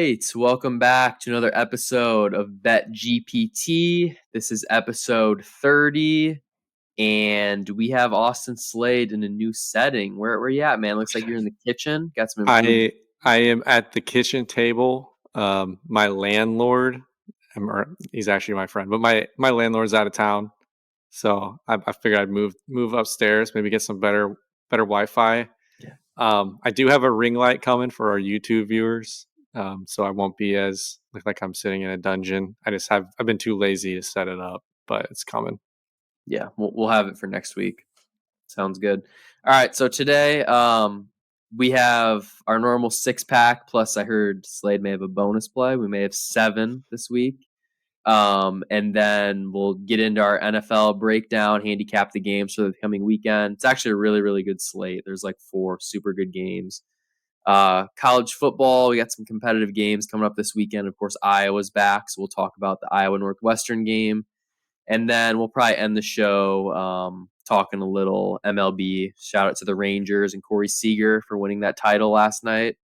right. Welcome back to another episode of Bet GPT. This is episode 30, and we have Austin Slade in a new setting. Where you at, man? Looks like you're in the kitchen. Got some improved. I am at the kitchen table. My landlord, he's actually my friend, but my landlord's out of town, so I figured I'd move upstairs, maybe get some better Wi-Fi. Yeah. I do have a ring light coming for our YouTube viewers, so I won't be as look like I'm sitting in a dungeon. I've been too lazy to set it up, but it's coming. Yeah, we'll have it for next week. Sounds good. All right, so today we have our normal 6-pack, plus I heard Slade may have a bonus play. We may have 7 this week. And then we'll get into our NFL breakdown, handicap the games for the coming weekend. It's actually a really, really good slate. There's like 4 super good games. College football, we got some competitive games coming up this weekend. Of course, Iowa's back, so we'll talk about the Iowa Northwestern game. And then we'll probably end the show talking a little MLB. Shout out to the Rangers and Corey Seager for winning that title last night.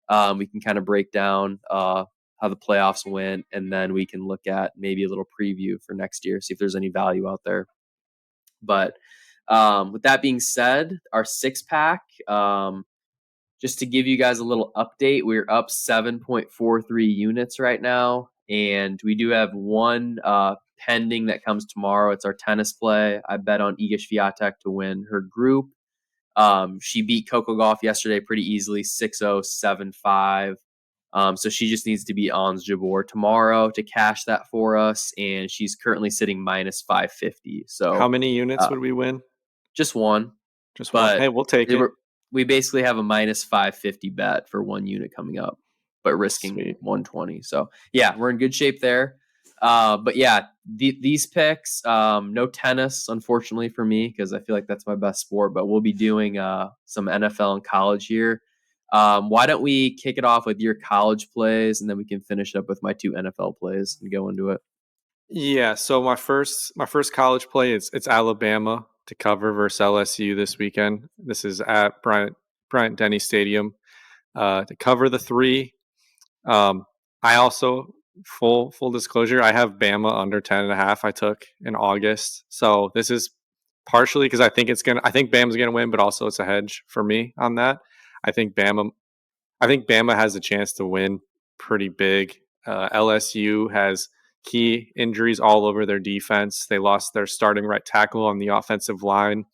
We can kind of break down how the playoffs went, and then we can look at maybe a little preview for next year, see if there's any value out there. But with that being said, our 6-pack, just to give you guys a little update, we're up 7.43 units right now, and we do have one pending that comes tomorrow. It's our tennis play. I bet on Iga Swiatek to win her group. She beat Coco Gauff yesterday pretty easily, 6-0, 7-5. So she just needs to beat Ons Jabeur tomorrow to cash that for us, and she's currently sitting minus 550. So How many units would we win? Just one. Just one. Hey, we'll take it. We basically have a minus 550 bet for 1 unit coming up, but risking Sweet. 120. So yeah, we're in good shape there. But yeah, these picks, no tennis, unfortunately for me, because I feel like that's my best sport, but we'll be doing some NFL and college here. Why don't we kick it off with your college plays, and then we can finish up with my 2 NFL plays and go into it. Yeah, so my first college play it's Alabama to cover versus LSU this weekend. This is at Bryant Denny Stadium to cover the 3. I also full disclosure, I have Bama under 10.5. I took in August, so this is partially because I think Bama's gonna win, but also it's a hedge for me on that. I think Bama has a chance to win pretty big. LSU has key injuries all over their defense. They lost their starting right tackle on the offensive line.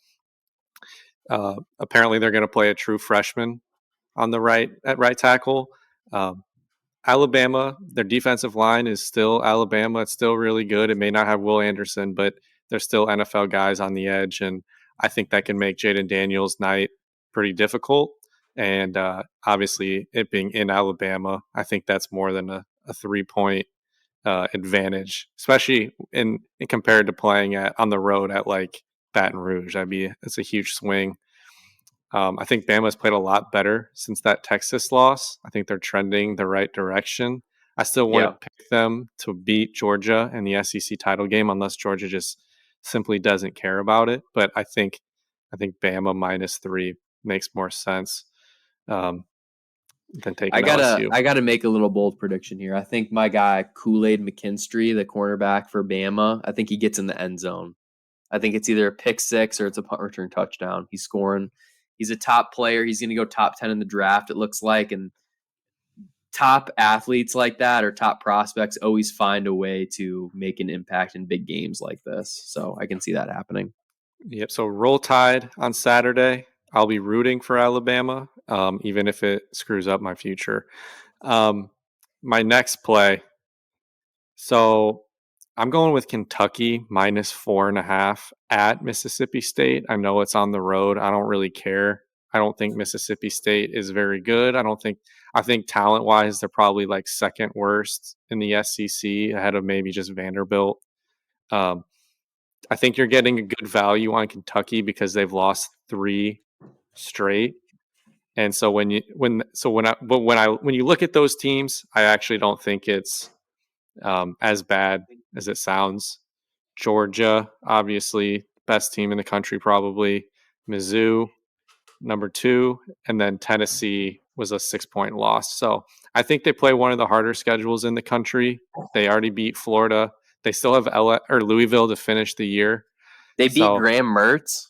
Apparently, they're going to play a true freshman on the right tackle. Alabama, their defensive line is still Alabama. It's still really good. It may not have Will Anderson, but they're still NFL guys on the edge, and I think that can make Jaden Daniels' night pretty difficult. And obviously, it being in Alabama, I think that's more than a 3-point advantage, especially in compared to playing on the road at like Baton Rouge. It's a huge swing. I think Bama's played a lot better since that Texas loss. I think they're trending the right direction. I still want to pick them to beat Georgia in the SEC title game, unless Georgia just simply doesn't care about it. But I think Bama -3 makes more sense than taking LSU. I gotta make a little bold prediction here. I think my guy Kool-Aid McKinstry, the cornerback for Bama, I think he gets in the end zone. I think it's either a pick 6 or it's a punt return touchdown. He's scoring. He's a top player. He's going to go top 10 in the draft, it looks like. And top athletes like that or top prospects always find a way to make an impact in big games like this. So I can see that happening. Yep. So Roll Tide on Saturday. I'll be rooting for Alabama, even if it screws up my future. My next play. So I'm going with Kentucky -4.5 at Mississippi State. I know it's on the road. I don't really care. I don't think Mississippi State is very good. I think talent-wise, they're probably like second worst in the SEC ahead of maybe just Vanderbilt. I think you're getting a good value on Kentucky because they've lost 3 straight. And so when you look at those teams, I actually don't think it's as bad as it sounds. Georgia, obviously, best team in the country, probably. Mizzou, number 2, and then Tennessee was a 6-point loss. So I think they play one of the harder schedules in the country. They already beat Florida. They still have Louisville to finish the year. They beat So Graham Mertz.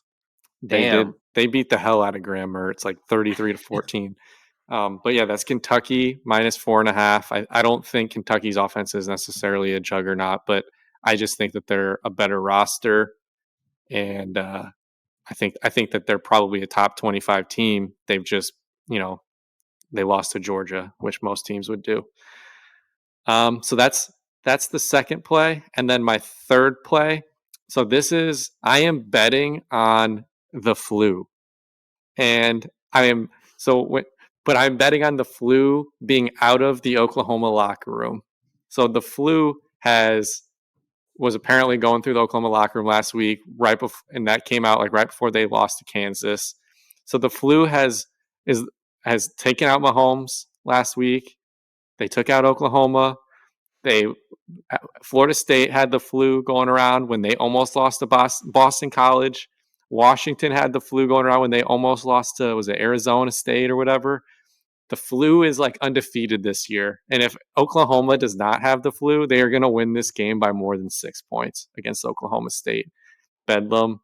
they did. Damn. They beat the hell out of Graham Mertz, like 33-14. But yeah, that's Kentucky minus 4.5. I don't think Kentucky's offense is necessarily a juggernaut, but I just think that they're a better roster, and I think that they're probably a top 25 team. They've just they lost to Georgia, which most teams would do. So that's the second play, and then my third play. So I am betting on the flu, and I am but I'm betting on the flu being out of the Oklahoma locker room. So the flu was apparently going through the Oklahoma locker room last week, right before, and that came out like right before they lost to Kansas. So the flu has taken out Mahomes last week. They took out Oklahoma. They Florida State had the flu going around when they almost lost to Boston College. Washington had the flu going around when they almost lost to, was it Arizona State or whatever? The flu is like undefeated this year. And if Oklahoma does not have the flu, they are going to win this game by more than 6 points against Oklahoma State. Bedlam.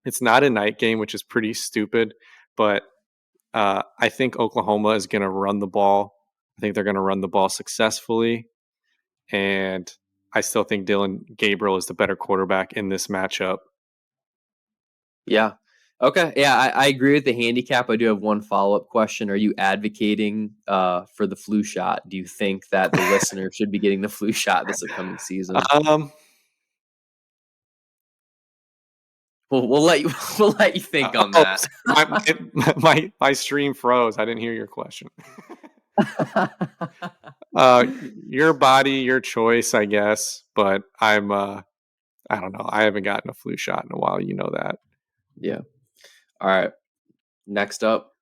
It's not a night game, which is pretty stupid, but I think Oklahoma is going to run the ball. I think they're going to run the ball successfully. And I still think Dylan Gabriel is the better quarterback in this matchup. Yeah. Okay. Yeah, I agree with the handicap. I do have one follow-up question. Are you advocating for the flu shot? Do you think that the listener should be getting the flu shot this upcoming season? We'll let you we'll let you think on that. My stream froze. I didn't hear your question. Your body, your choice, I guess. But I don't know. I haven't gotten a flu shot in a while. You know that. Yeah. All right. Next up.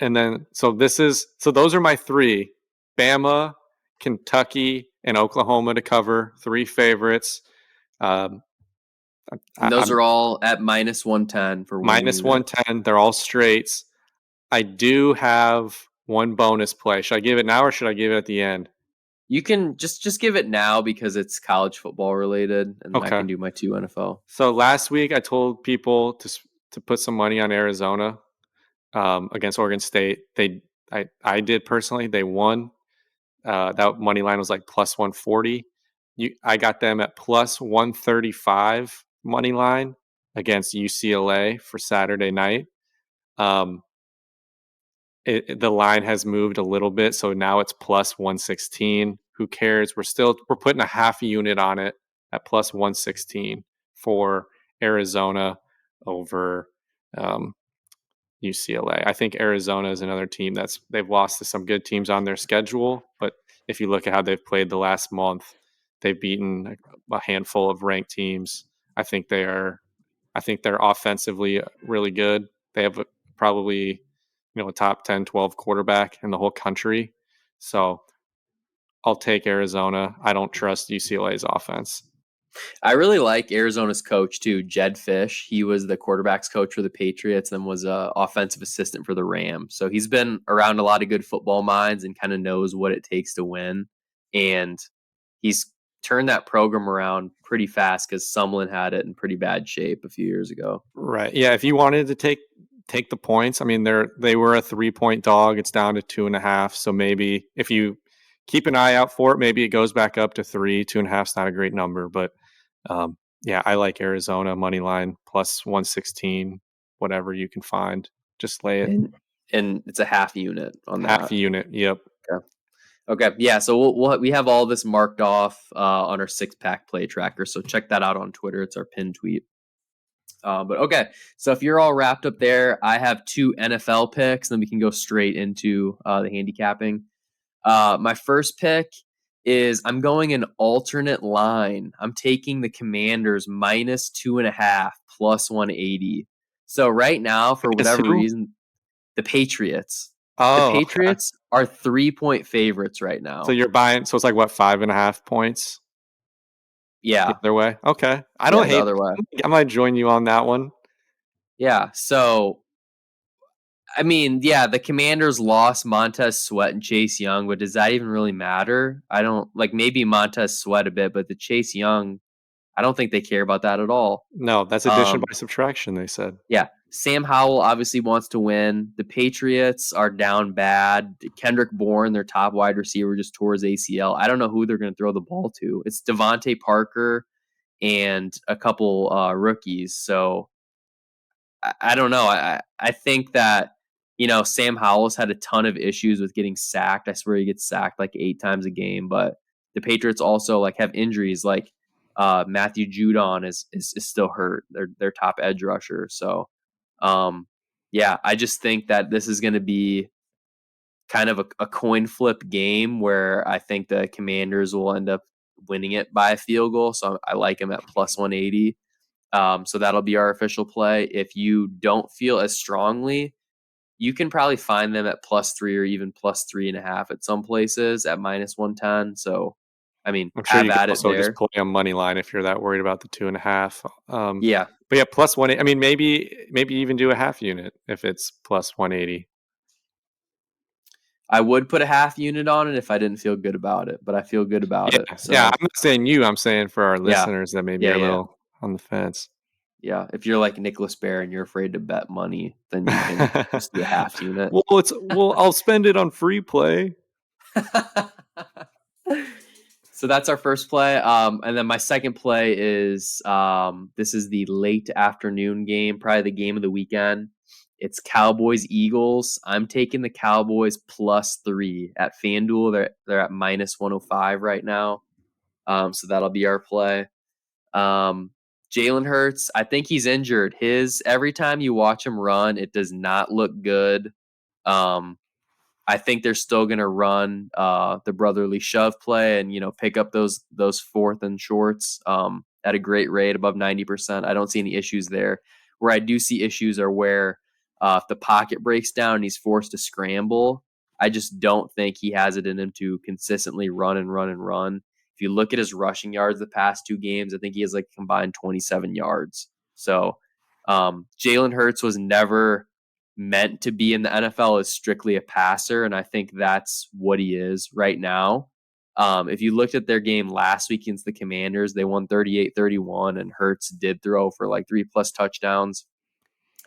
And then so those are my three: Bama, Kentucky, and Oklahoma to cover. 3 favorites. And those are all at minus 110 for one minus unit. 110. They're all straights. I do have one bonus play. Should I give it now or should I give it at the end? You can just give it now because it's college football related, and then I can do my 2 NFL. So last week I told people to put some money on Arizona against Oregon State. I did personally. They won. That money line was like plus 140. I got them at plus 135 money line against UCLA for Saturday night. The line has moved a little bit, so now it's plus 116. Who cares? We're putting a half unit on it at plus 116 for Arizona over UCLA. I think Arizona is another team they've lost to some good teams on their schedule, but if you look at how they've played the last month, they've beaten a handful of ranked teams. I think they're offensively really good. They have probably a top 10, 12 quarterback in the whole country. So I'll take Arizona. I don't trust UCLA's offense. I really like Arizona's coach too, Jed Fish. He was the quarterback's coach for the Patriots and was an offensive assistant for the Rams. So he's been around a lot of good football minds and kind of knows what it takes to win. And he's turned that program around pretty fast because Sumlin had it in pretty bad shape a few years ago. Right. Yeah. If you wanted to take the points, I mean, they were a 3-point dog. It's down to 2.5. So maybe if you keep an eye out for it, maybe it goes back up to 3. 2.5 is not a great number, but yeah, I like Arizona money line plus 116, whatever you can find. Just lay it. And it's a half unit on that. Half unit. Yep. Okay. Yeah. So we have all this marked off on our 6-pack play tracker. So check that out on Twitter. It's our pinned tweet. But okay. So if you're all wrapped up there, I have 2 NFL picks. Then we can go straight into the handicapping. My first pick is I'm going an alternate line. I'm taking the Commanders minus 2.5 plus 180. So right now, for whatever reason, the Patriots. The Patriots are 3-point favorites right now. So you're buying. So it's like what, 5.5 points? Yeah. The other way. Okay. I don't hate the other way. I might join you on that one. Yeah. So I mean, yeah, the Commanders lost Montez Sweat and Chase Young, but does that even really matter? I don't like maybe Montez Sweat a bit, but the Chase Young, I don't think they care about that at all. No, that's addition Um, by subtraction, they said. yeah, Sam Howell obviously wants to win. The Patriots are down bad. Kendrick Bourne, their top wide receiver, just tore his ACL. I don't know who they're going to throw the ball to. It's Devontae Parker and a couple rookies. So I don't know. I think that Sam Howell's had a ton of issues with getting sacked. I swear he gets sacked like 8 times a game. But the Patriots also like have injuries. Like Matthew Judon is still hurt. Their top edge rusher. So yeah, I just think that this is going to be kind of a coin flip game where I think the Commanders will end up winning it by a field goal. So I like him at plus 180. So that'll be our official play. If you don't feel as strongly, you can probably find them at plus 3 or even plus 3.5 at some places at minus 110. So, I mean, I'm sure have you could at it also just there. play on money line if you're that worried about the 2.5. Yeah, But yeah, plus one. I mean, maybe even do a half unit if it's plus 180. I would put a half unit on it if I didn't feel good about it, but I feel good about Yeah, it. yeah. So, I'm not saying you. I'm saying for our yeah, listeners that maybe yeah, are a yeah, little on the fence. yeah. If you're like Nicholas Bear and you're afraid to bet money, then you can just do a half unit. I'll spend it on free play. So that's our first play. And then my second play is this is the late afternoon game, probably the game of the weekend. It's Cowboys Eagles. I'm taking the Cowboys +3 at FanDuel. They're at minus 105 right now. So that'll be our play. Jalen Hurts, I think he's injured. His every time you watch him run, it does not look good. Um, I think they're still going to run the brotherly shove play and pick up those fourth and shorts at a great rate above 90%. I don't see any issues there. Where I do see issues are where if the pocket breaks down and he's forced to scramble, I just don't think he has it in him to consistently run and run and run. If you look at his rushing yards the past 2 games, I think he has like combined 27 yards. So Jalen Hurts was never meant to be in the NFL as strictly a passer, and I think that's what he is right now. If you looked at their game last week against the Commanders, they won 38-31, and Hurts did throw for like 3+ touchdowns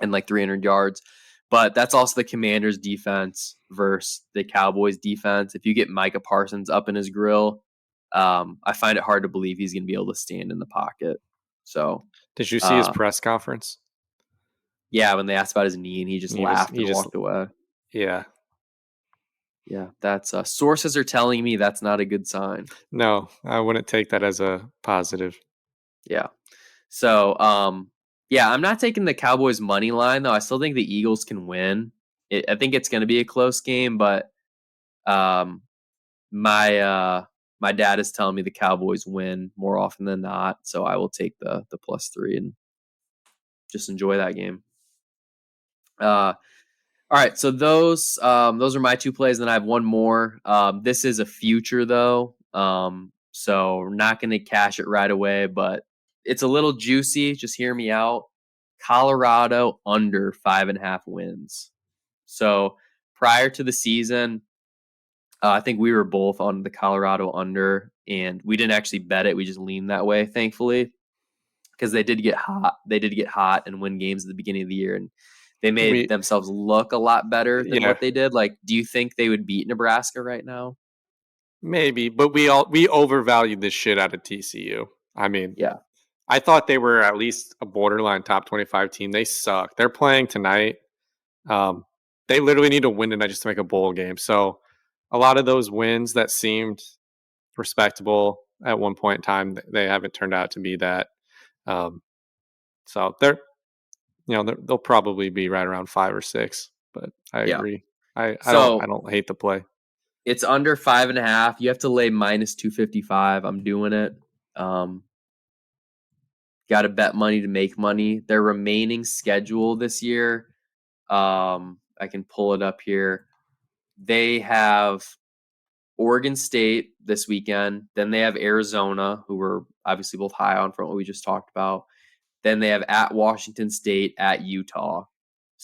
and like 300 yards. But that's also the Commanders defense versus the Cowboys defense. If you get Micah Parsons up in his grill, I find it hard to believe he's going to be able to stand in the pocket. So, Did you see his uh, press conference? yeah, when they asked about his knee and he just laughed He and just walked away. yeah. Yeah, that's sources are telling me that's not a good sign. No, I wouldn't take that as a positive. Yeah. So, yeah, I'm not taking the Cowboys money line though. I still think the Eagles can win. I think it's going to be a close game, but um, my dad is telling me the Cowboys win more often than not, so I will take the +3 and just enjoy that game. All right, so those are my two plays. Then I have one more. This is a future though, so we're not going to cash it right away, but it's a little juicy. Just hear me out. Colorado under 5.5 wins. So prior to the season, I think we were both on the Colorado under, and we didn't actually bet it. We just leaned that way, thankfully, because they did get hot. They did get hot and win games at the beginning of the year, and they made We themselves look a lot better than yeah, what they did. Like, do you think they would beat Nebraska right now? maybe, but we overvalued this shit out of TCU. I mean, Yeah, I thought they were at least a borderline top 25 team. They suck. They're playing tonight. Um, they literally need to win tonight just to make a bowl game. So a lot of those wins that seemed respectable at one point in time, they haven't turned out to be that. Um, so they'll probably be right around 5 or 6. But I yeah. agree. I So don't hate the play. it's under 5.5. You have to lay minus 255. I'm doing it. Um, Got to bet money to make money. Their remaining schedule this year, I can pull it up here. They have Oregon State this weekend. Then they have Arizona, who we're obviously both high on from what we just talked about. Then they have at Washington State, at Utah.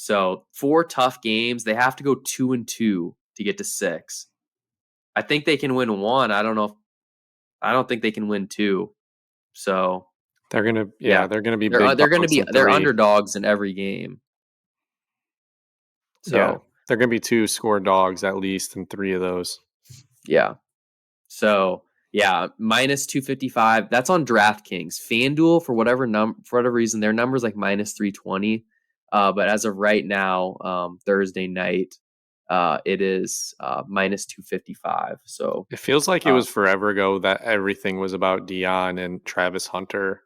So 4 tough games. They have to go 2-2 to get to 6. I think they can win 1. I don't know. I don't think they can win 2. So yeah, they're gonna be big they're going to dogs be in they're 3. underdogs in every game. Yeah, So they're gonna be 2 score dogs at least in 3 of those. yeah. So yeah, minus 255. That's on DraftKings. FanDuel for whatever reason, their number's like minus 320. But as of right now, Thursday night, it is minus 255. So It feels like it uh, was forever ago that everything was about Dion and Travis Hunter.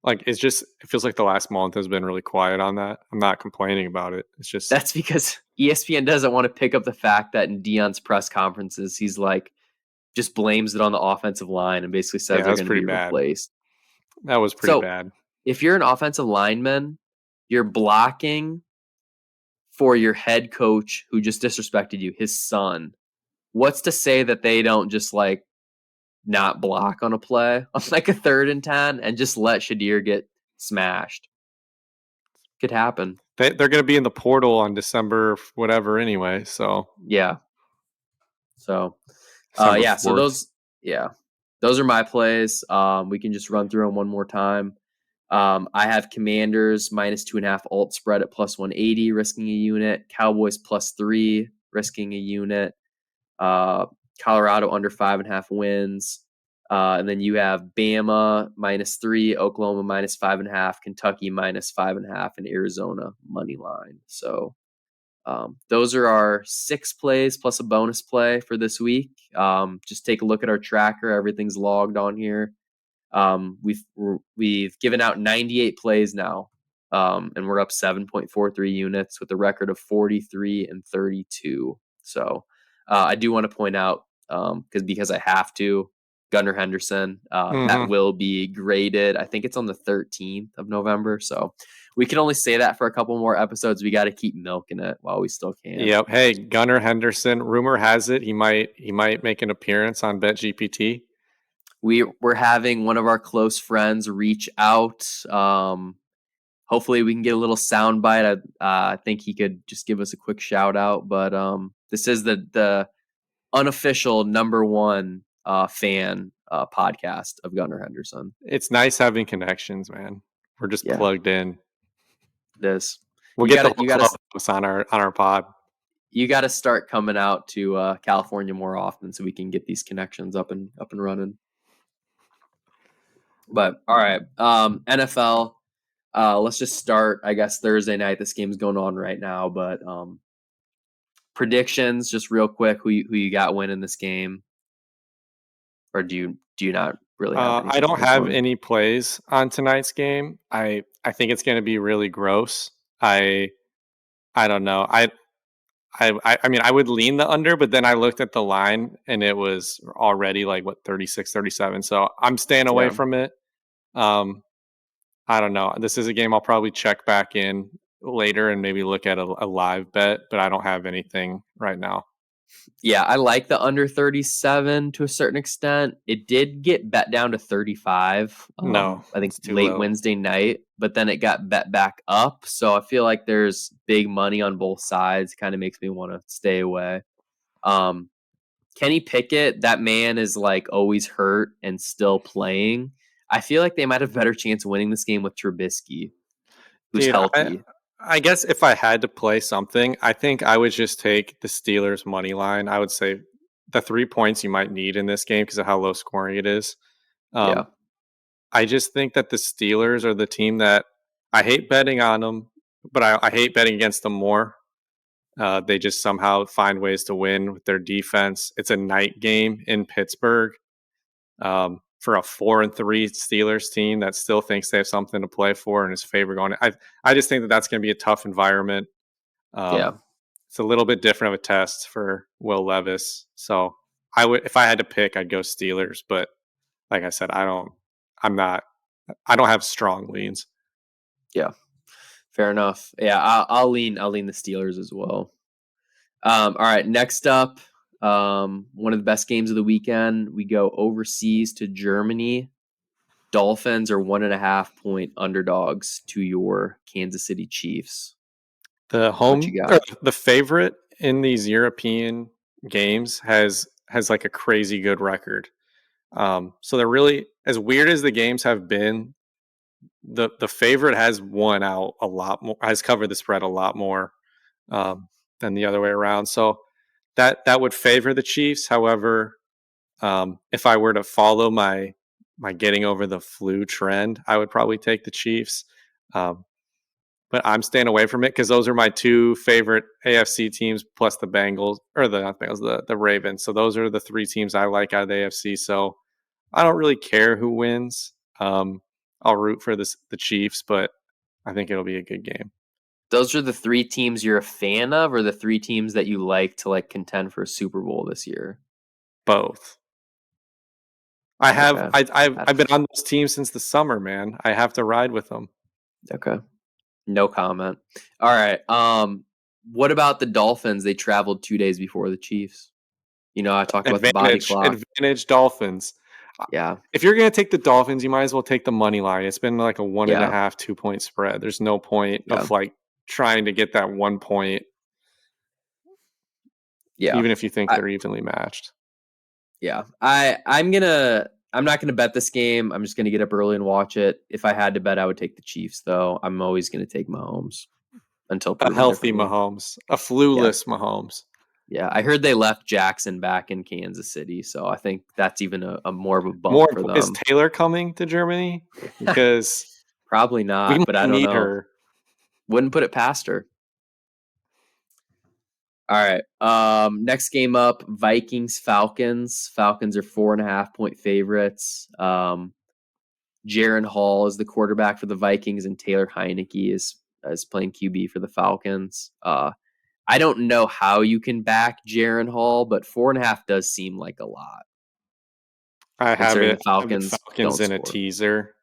Like it feels like the last month has been really quiet on that. I'm not complaining about it. It's just that's because ESPN doesn't want to pick up the fact that in Dion's press conferences, he's like just blames it on the offensive line and basically says yeah, that they're was going to pretty be bad. replaced. That was pretty So bad. if you're an offensive lineman, you're blocking for your head coach who just disrespected you, his son. What's to say that they don't just like not block on a play on like a 3rd and 10 and just let Shadir get smashed? Could happen. They're going to be in the portal on December whatever anyway. So Yeah. So December yeah, so 4th. those are my plays. We can just run through them one more time. I have Commanders minus 2.5 alt spread at plus 180, risking a unit. Cowboys plus 3, risking a unit. Uh, Colorado under 5.5 wins. And then you have Bama minus 3, Oklahoma minus 5.5, Kentucky minus 5.5, and Arizona money line. So those are our 6 plays plus a bonus play for this week. Just take a look at our tracker. Everything's logged on here. We've given out 98 plays now, and we're up 7.43 units with a record of 43-32. So I do want to point out because I have to. Gunnar Henderson, that Mm-hmm. will be graded. I think it's on the 13th of November. So we can only say that for a couple more episodes. We got to keep milking it while we still can. Yep. Hey, Gunnar Henderson. Rumor has it he might make an appearance on Bet GPT. We're having one of our close friends reach out. Hopefully we can get a little sound bite. I think he could just give us a quick shout out. But this is the unofficial #1 fan podcast of Gunnar Henderson. It's nice having connections, man. We're just Yeah, plugged in. it is. We'll get the whole clubhouse on our pod. You got to start coming out to California more often so we can get these connections up and running. But all right, NFL. Let's just start. I guess Thursday night. This game's going on right now, but predictions, just real quick. Who you got winning this game, or do you not really have I anything don't on this have one? any plays on tonight's game. I think it's going to be really gross. I don't know. I mean, I would lean the under, but then I looked at the line and it was already like what 36, 37. So I'm staying away Yeah, from it. Um, I don't know. This is a game I'll probably check back in later and maybe look at a live bet, but I don't have anything right now. yeah. I like the under 37 to a certain extent. It did get bet down to 35. No, I think it's too late low. Wednesday night, but then it got bet back up. So I feel like there's big money on both sides. Kind of makes me want to stay away. Um, Kenny Pickett, that man is like always hurt and still playing. I feel like they might have a better chance of winning this game with Trubisky, who's Dude, healthy. I guess if I had to play something, I think I would just take the Steelers money line. I would say the 3 points you might need in this game because of how low scoring it is. Yeah, Um, I just think that the Steelers are the team that I hate betting on them, but I hate betting against them more. They just somehow find ways to win with their defense. It's a night game in Pittsburgh for a 4-3 Steelers team that still thinks they have something to play for and is favored going. I just think that that's going to be a tough environment. yeah, It's a little bit different of a test for Will Levis. So I would, if I had to pick, I'd go Steelers. But like I said, I'm not, I don't have strong leans. yeah. Fair enough. Yeah, I'll lean the Steelers as well. All right, next up, one of the best games of the weekend. We go overseas to Germany. Dolphins are 1.5 point underdogs to your Kansas City Chiefs. The What home you or got? the favorite in these European games has like a crazy good record. So they're really, as weird as the games have been, the favorite has won out a lot more, has covered the spread a lot more um, than the other way around. So that would favor the Chiefs. However, if I were to follow my getting over the flu trend, I would probably take the Chiefs. Um, but I'm staying away from it because those are my two favorite AFC teams, plus the Bengals or the not Bengals, the Ravens. So those are the three teams I like out of the AFC. So I don't really care who wins. I'll root for the Chiefs, but I think it'll be a good game. Those are the three teams you're a fan of, or the three teams that you like to like contend for a Super Bowl this year? Both. I have Okay. I've been on those teams since the summer, man. I have to ride with them. Okay. No comment. All right. What about the Dolphins? They traveled 2 days before the Chiefs. I talked about the body clock. Advantage Dolphins. Yeah. If you're gonna take the Dolphins, you might as well take the money line. It's been like a one and a Yeah. half, 2 point spread. There's no point Yeah. of like trying to get that 1 point, Yeah. even if you think I, they're evenly matched. yeah. I'm not gonna bet this game. I'm just gonna get up early and watch it. If I had to bet, I would take the Chiefs, though. I'm always gonna take Mahomes until A proven healthy differently. Mahomes, a Yeah. flueless Mahomes. Yeah. I heard they left Jackson back in Kansas City, so I think that's even a more of a More bump for is them. Taylor coming to Germany? Because Probably we not, but might I don't need know. her. Wouldn't put it past her. All right. Next game up, Vikings Falcons. Falcons are 4.5 point favorites. Jaron Hall is the quarterback for the Vikings, and Taylor Heineke is playing QB for the Falcons. I don't know how you can back Jaron Hall, but 4.5 does seem like a lot, I have considering the it. I have the Falcons Falcons don't in a score. teaser.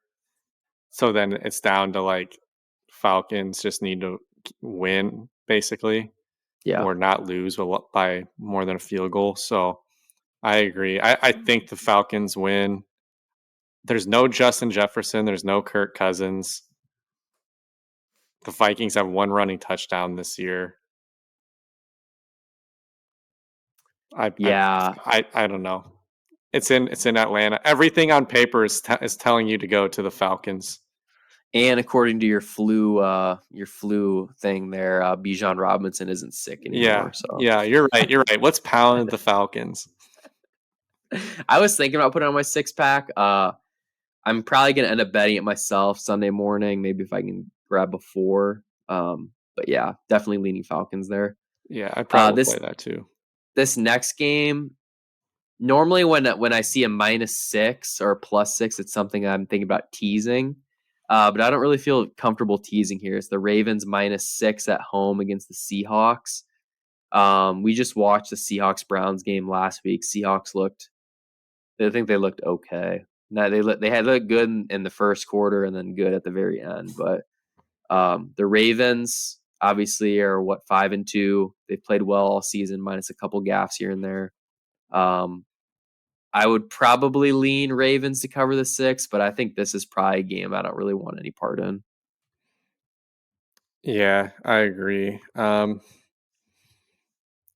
So then it's down to like Falcons just need to win basically, Yeah. or not lose by more than a field goal. So I agree. I think the Falcons win. There's no Justin Jefferson. There's no Kirk Cousins. The Vikings have one running touchdown this year. I I Yeah. I don't know. It's in Atlanta. Everything on paper is telling you to go to the Falcons. And according to your flu thing there, Bijan Robinson isn't sick Yeah, anymore. So yeah, you're right. You're right. Let's pound the Falcons. I was thinking about putting on my 6 pack. I'm probably gonna end up betting it myself Sunday morning, maybe if I can grab a 4. But yeah, definitely leaning Falcons there. Yeah, I Uh, probably play this that too. this next game, normally when I see a -6 or a +6, it's something I'm thinking about teasing. But I don't really feel comfortable teasing here. It's the Ravens -6 at home against the Seahawks. We just watched the Seahawks Browns game last week. I think they looked okay. Now they had looked good in the first quarter and then good at the very end. But the Ravens obviously are 5-2. They've played well all season, minus a couple gaffes here and there. Um, I would probably lean Ravens to cover the 6, but I think this is probably a game I don't really want any part in. Yeah, I agree.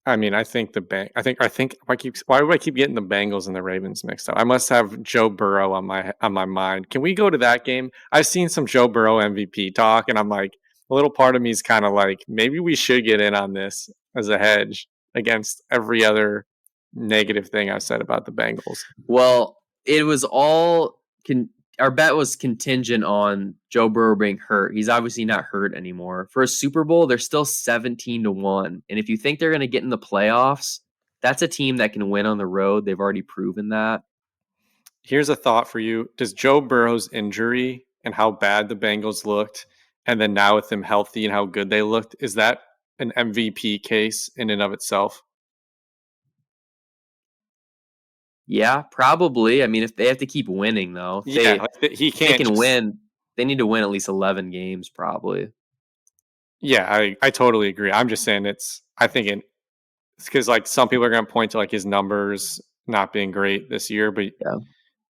I mean, I think why do I keep getting the Bengals and the Ravens mixed up? I must have Joe Burrow on my mind. Can we go to that game? I've seen some Joe Burrow MVP talk, and I'm like, a little part of me is kind of like, maybe we should get in on this as a hedge against every other negative thing I've said about the Bengals. Well, it was all our bet was contingent on Joe Burrow being hurt. He's obviously not hurt anymore. For a Super Bowl, they're still 17-1. And if you think they're going to get in the playoffs, that's a team that can win on the road. They've already proven that. Here's a thought for you. Does Joe Burrow's injury and how bad the Bengals looked, and then now with him healthy and how good they looked, is that an MVP case in and of itself? Yeah, probably. I mean, if they have to keep winning, though, Yeah, like he they can't can just. win. They need to win at least 11 games, probably. Yeah, I totally agree. I'm just saying I think it's because like some people are going to point to like his numbers not being great this year, but Yeah.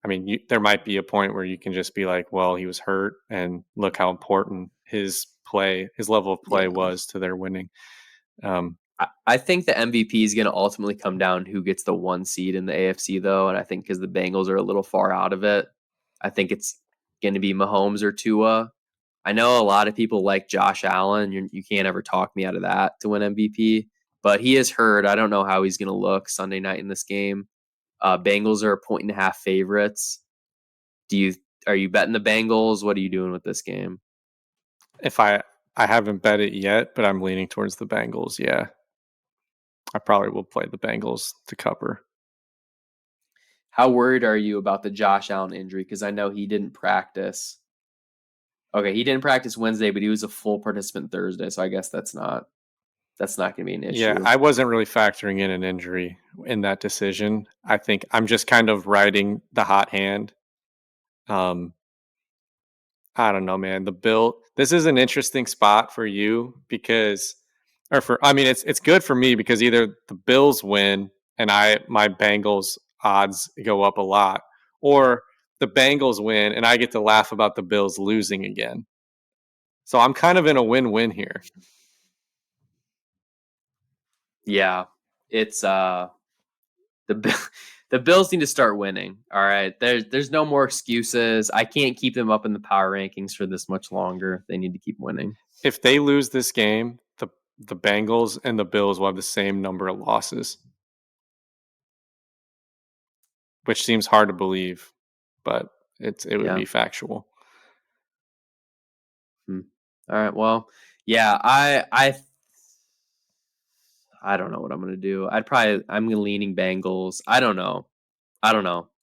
I mean, there might be a point where you can just be like, well, he was hurt, and look how important his his level of play Yeah. was to their winning. I think the MVP is going to ultimately come down who gets the 1 seed in the AFC, though. And I think because the Bengals are a little far out of it, I think it's going to be Mahomes or Tua. I know a lot of people like Josh Allen. You can't ever talk me out of that to win MVP, but he is hurt. I don't know how he's going to look Sunday night in this game. Bengals are 1.5 favorites. Are you betting the Bengals? What are you doing with this game? If I haven't bet it yet, but I'm leaning towards the Bengals. Yeah, I probably will play the Bengals to cover. How worried are you about the Josh Allen injury? Because I know he didn't practice. Okay, he didn't practice Wednesday, but he was a full participant Thursday, so I guess that's not going to be an Yeah, issue. I wasn't really factoring in an injury in that decision. I think I'm just kind of riding the hot hand. I don't know, man. This is an interesting spot for you because, I mean, it's good for me because either the Bills win and my Bengals odds go up a lot, or the Bengals win and I get to laugh about the Bills losing again. So I'm kind of in a win-win here. Yeah, it's the the Bills need to start winning. All right, there's no more excuses. I can't keep them up in the power rankings for this much longer. They need to keep winning. If they lose this game, the Bengals and the Bills will have the same number of losses, which seems hard to believe, but it would Yeah. be factual. Hmm. All right. Well, yeah. I don't know what I'm gonna do. I'm leaning Bengals. I don't know.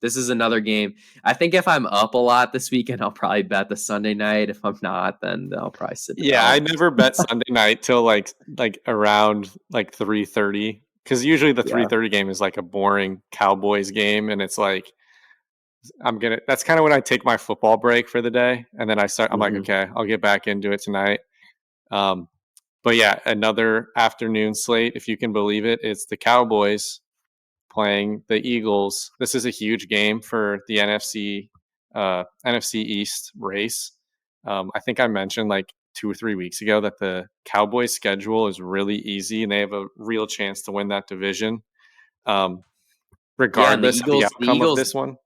This is another game. I think if I'm up a lot this weekend, I'll probably bet the Sunday night. If I'm not, then I'll probably sit it Yeah, I out. never bet Sunday night till like around like 3:30 because usually the Yeah. 3:30 game is like a boring Cowboys game, and it's like that's kind of when I take my football break for the day, and then I'm like, Hmm. okay, I'll get back into it tonight. Um, but yeah, another afternoon slate, if you can believe it, it's the Cowboys playing the Eagles. This is a huge game for the NFC East race. I think I mentioned like 2 or 3 weeks ago that the Cowboys' schedule is really easy and they have a real chance to win that division, um, Yeah, and regardless of the outcome of this one.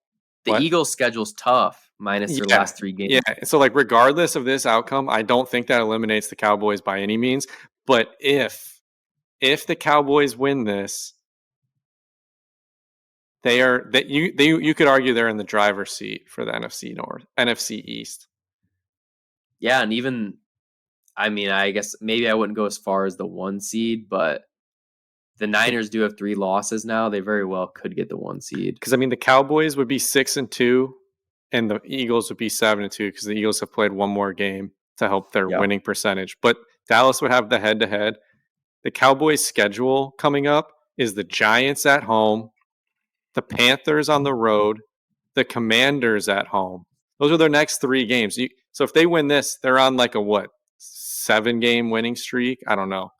The What? Eagles' schedule's tough, minus their Yeah, last 3 yeah. games. So like, regardless of this outcome, I don't think that eliminates the Cowboys by any means. But if the Cowboys win this, they are that you could argue they're in the driver's seat for the NFC East. Yeah, and even I mean, I guess maybe I wouldn't go as far as the 1 seed, but the Niners do have 3 losses now. They very well could get the 1 seed. Because I mean, the Cowboys would be 6-2, and the Eagles would be 7-2 because the Eagles have played one more game to help their Yeah. winning percentage. But Dallas would have the head-to-head. The Cowboys' schedule coming up is the Giants at home, the Panthers on the road, the Commanders at home. Those are their next 3 games. So if they win this, they're on like a 7-game winning streak. I don't know.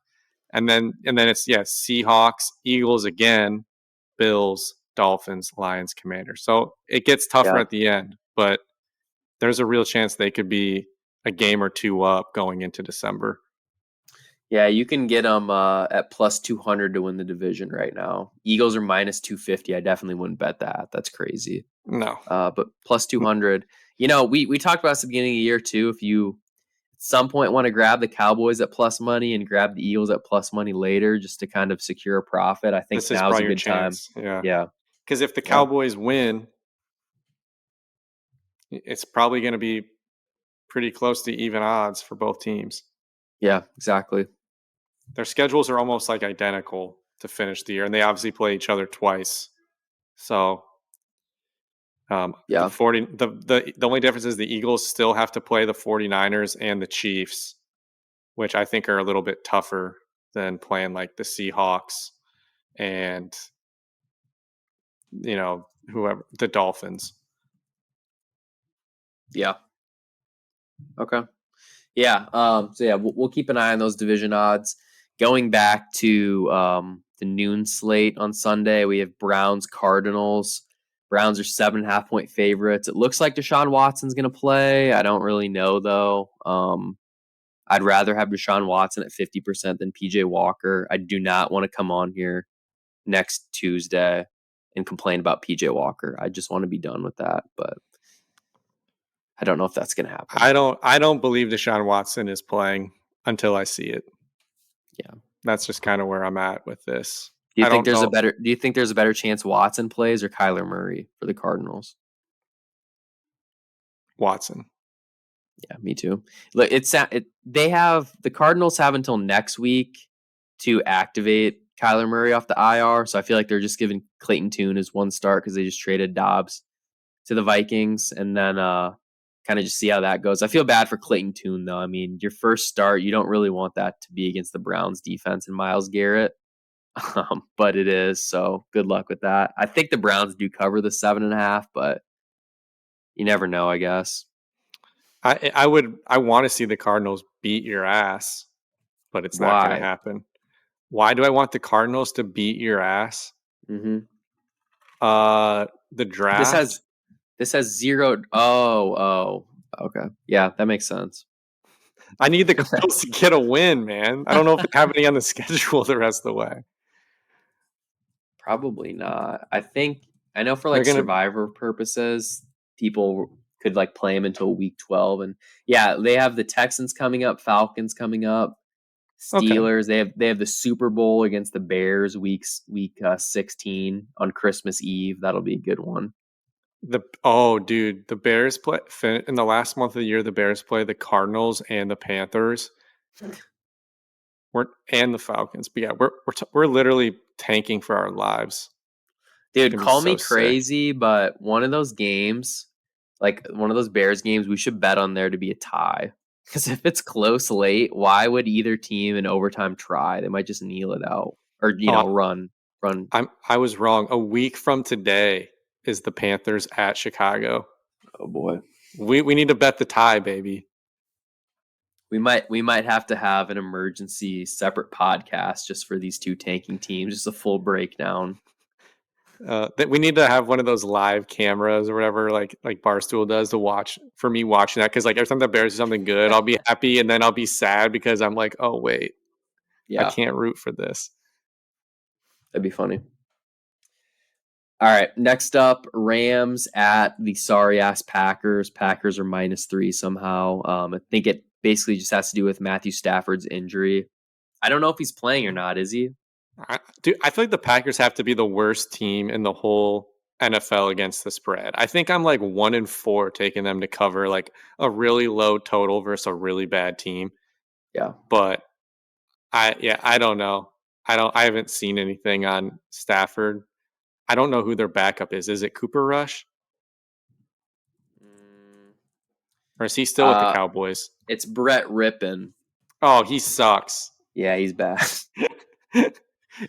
And then it's Seahawks, Eagles again, Bills, Dolphins, Lions, Commanders. So it gets tougher Yeah. at the end, but there's a real chance they could be a game or two up going into December. Yeah, you can get them at plus 200 to win the division right now. Eagles are minus 250. I definitely wouldn't bet that. That's crazy. No. But plus 200. We talked about this at the beginning of the year too. If you at some point want to grab the Cowboys at plus money and grab the Eagles at plus money later just to kind of secure a profit, I think This is now's a probably your good time. chance. Yeah. Yeah. Because if the Yeah. Cowboys win, it's probably going to be pretty close to even odds for both teams. Yeah, exactly. Their schedules are almost like identical to finish the year, and they obviously play each other twice. So the Yeah. 40 the only difference is the Eagles still have to play the 49ers and the Chiefs, which I think are a little bit tougher than playing like the Seahawks and whoever, the Dolphins. Yeah. Okay. Yeah. So yeah, we'll keep an eye on those division odds. Going back to the noon slate on Sunday, we have Browns Cardinals. Browns are 7.5 point favorites. It looks like Deshaun Watson's going to play. I don't really know though. I'd rather have Deshaun Watson at 50% than PJ Walker. I do not want to come on here next Tuesday and complain about PJ Walker. I just want to be done with that, but I don't know if that's going to happen. I don't believe Deshaun Watson is playing until I see it. Yeah. That's just kind of where I'm at with this. Do you I think don't there's know. do you think there's a better chance Watson plays or Kyler Murray for the Cardinals? Watson. Yeah, me too. Look, the Cardinals have until next week to activate Kyler Murray off the IR, so I feel like they're just giving Clayton Tune his one start because they just traded Dobbs to the Vikings, and then kind of just see how that goes. I feel bad for Clayton Tune though. I mean, your first start, you don't really want that to be against the Browns defense and Myles Garrett, but it is. So good luck with that. I think the Browns do cover the 7.5, but you never know, I guess. I want to see the Cardinals beat your ass, but it's not going to Why? happen. Why do I want the Cardinals to beat your ass? Mm-hmm. The This draft. has zero. Oh, okay. Yeah, that makes sense. I need the Cardinals to get a win, man. I don't know if they have any on the schedule the rest of the way. Probably not. I know for They're like gonna. survivor purposes, people could like play them until week 12, and yeah, they have the Texans coming up, Falcons coming up, Okay. Steelers. They have the Super Bowl against the Bears week 16 on Christmas Eve. That'll be a good one. Dude, the Bears play in the last month of the year. The Bears play the Cardinals and the Panthers. And the Falcons. But yeah, we're literally tanking for our lives. Dude, Gonna be call me so sick. crazy, but one of those games, like one of those Bears games, we should bet on there to be a tie. Because if it's close late, why would either team in overtime try? They might just kneel it out or Oh, run. I was wrong. A week from today is the Panthers at Chicago. Oh boy, We need to bet the tie, baby. we might have to have an emergency separate podcast just for these two tanking teams, just a full breakdown. That we need to have one of those live cameras or whatever, like Barstool does, to watch for me watching that, because like every time the Bears do something good, I'll be happy and then I'll be sad because I'm like, oh wait, I Yeah, can't root for this. that'd be funny. All right, next up, Rams at the sorry ass Packers. Packers are -3 somehow. I think it basically just has to do with Matthew Stafford's injury. I don't know if he's playing or not. Is he? I feel like the Packers have to be the worst team in the whole NFL against the spread. I think I'm like 1-4 taking them to cover like a really low total versus a really bad team. Yeah. But I don't know. I haven't seen anything on Stafford. I don't know who their backup is. Is it Cooper Rush? Mm, Or is he still with the Uh, Cowboys? it's Brett Rippin. Oh, he sucks. Yeah, he's bad.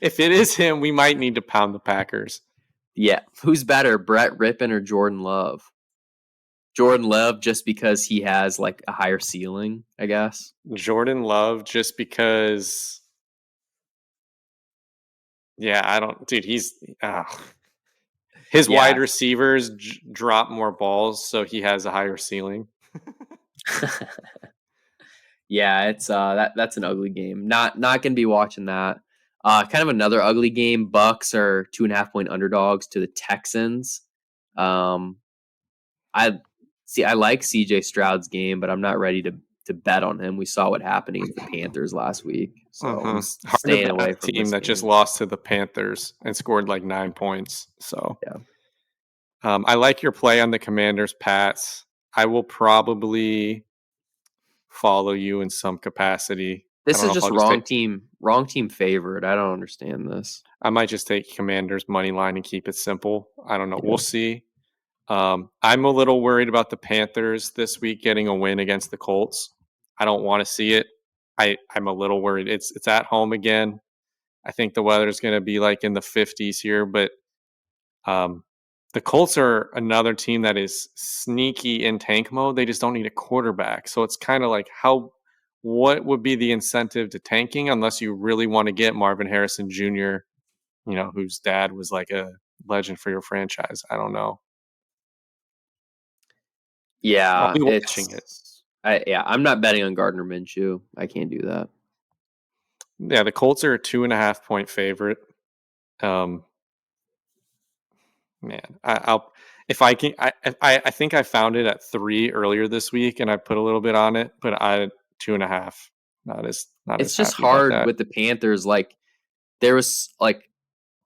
If it is him, we might need to pound the Packers. Yeah, who's better, Brett Rippin or Jordan Love? Jordan Love just because he has like a higher ceiling, I guess. Jordan Love, just because. Yeah, I don't. Dude, his wide Yeah. receivers drop more balls, so he has a higher ceiling. Yeah, it's that's an ugly game. Not gonna be watching that. Kind of another ugly game. Bucks are 2.5 point underdogs to the Texans. Um, I I like CJ Stroud's game, but I'm not ready to bet on him. We saw what happened against the Panthers last week, so I'm Hard to staying bet on away a from team this that just game. lost to the Panthers and scored like 9 points. So Yeah, I like your play on the Commanders, Pats. I will probably follow you in some capacity. I this don't is know if just I'll just take. wrong team favored. I don't understand this. I might just take Commanders money line and keep it simple. I don't know. Yeah. We'll see. I'm a little worried about the Panthers this week getting a win against the Colts. I don't want to see it. I'm a little worried. It's at home again. I think the weather's going to be like in the 50s here, but um, the Colts are another team that is sneaky in tank mode. They just don't need a quarterback. So it's kind of like what would be the incentive to tanking unless you really want to get Marvin Harrison Jr., whose dad was like a legend for your franchise. I don't know. I'll Yeah, be watching it. I'm not betting on Gardner Minshew. I can't do that. Yeah, the Colts are a 2.5-point favorite. Man, I'll if I can. I think I found it at 3 earlier this week, and I put a little bit on it, but I 2.5. Not as It's just happy about hard that. with the Panthers. Like there was like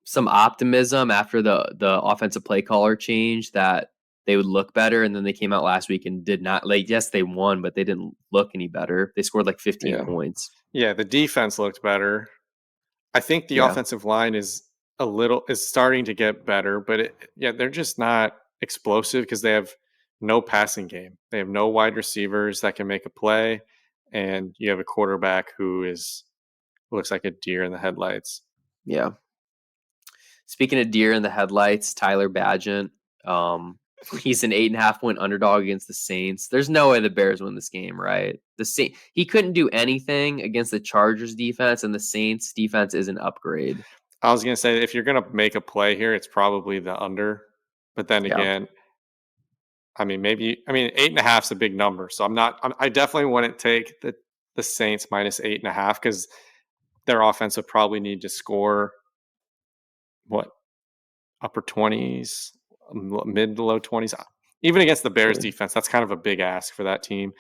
some optimism after the offensive play caller change that they would look better, and then they came out last week and did not. Like yes, they won, but they didn't look any better. They scored like 15 Yeah, points. yeah. The defense looked better. I think the Yeah, offensive line is starting to get better, but yeah, they're just not explosive because they have no passing game. They have no wide receivers that can make a play, and you have a quarterback who looks like a deer in the headlights. yeah. Speaking of deer in the headlights, Tyler Badgett. He's an 8.5 point underdog against the Saints. There's no way the Bears win this game, right? He couldn't do anything against the Chargers defense, and the Saints defense is an upgrade. I was gonna say if you're gonna make a play here, it's probably the under. But then Yeah, again, maybe 8.5 is a big number, so I definitely wouldn't take the Saints minus 8.5 because their offense would probably need to score what upper 20s, mid to low 20s. Even against the Bears defense, that's kind of a big ask for that team.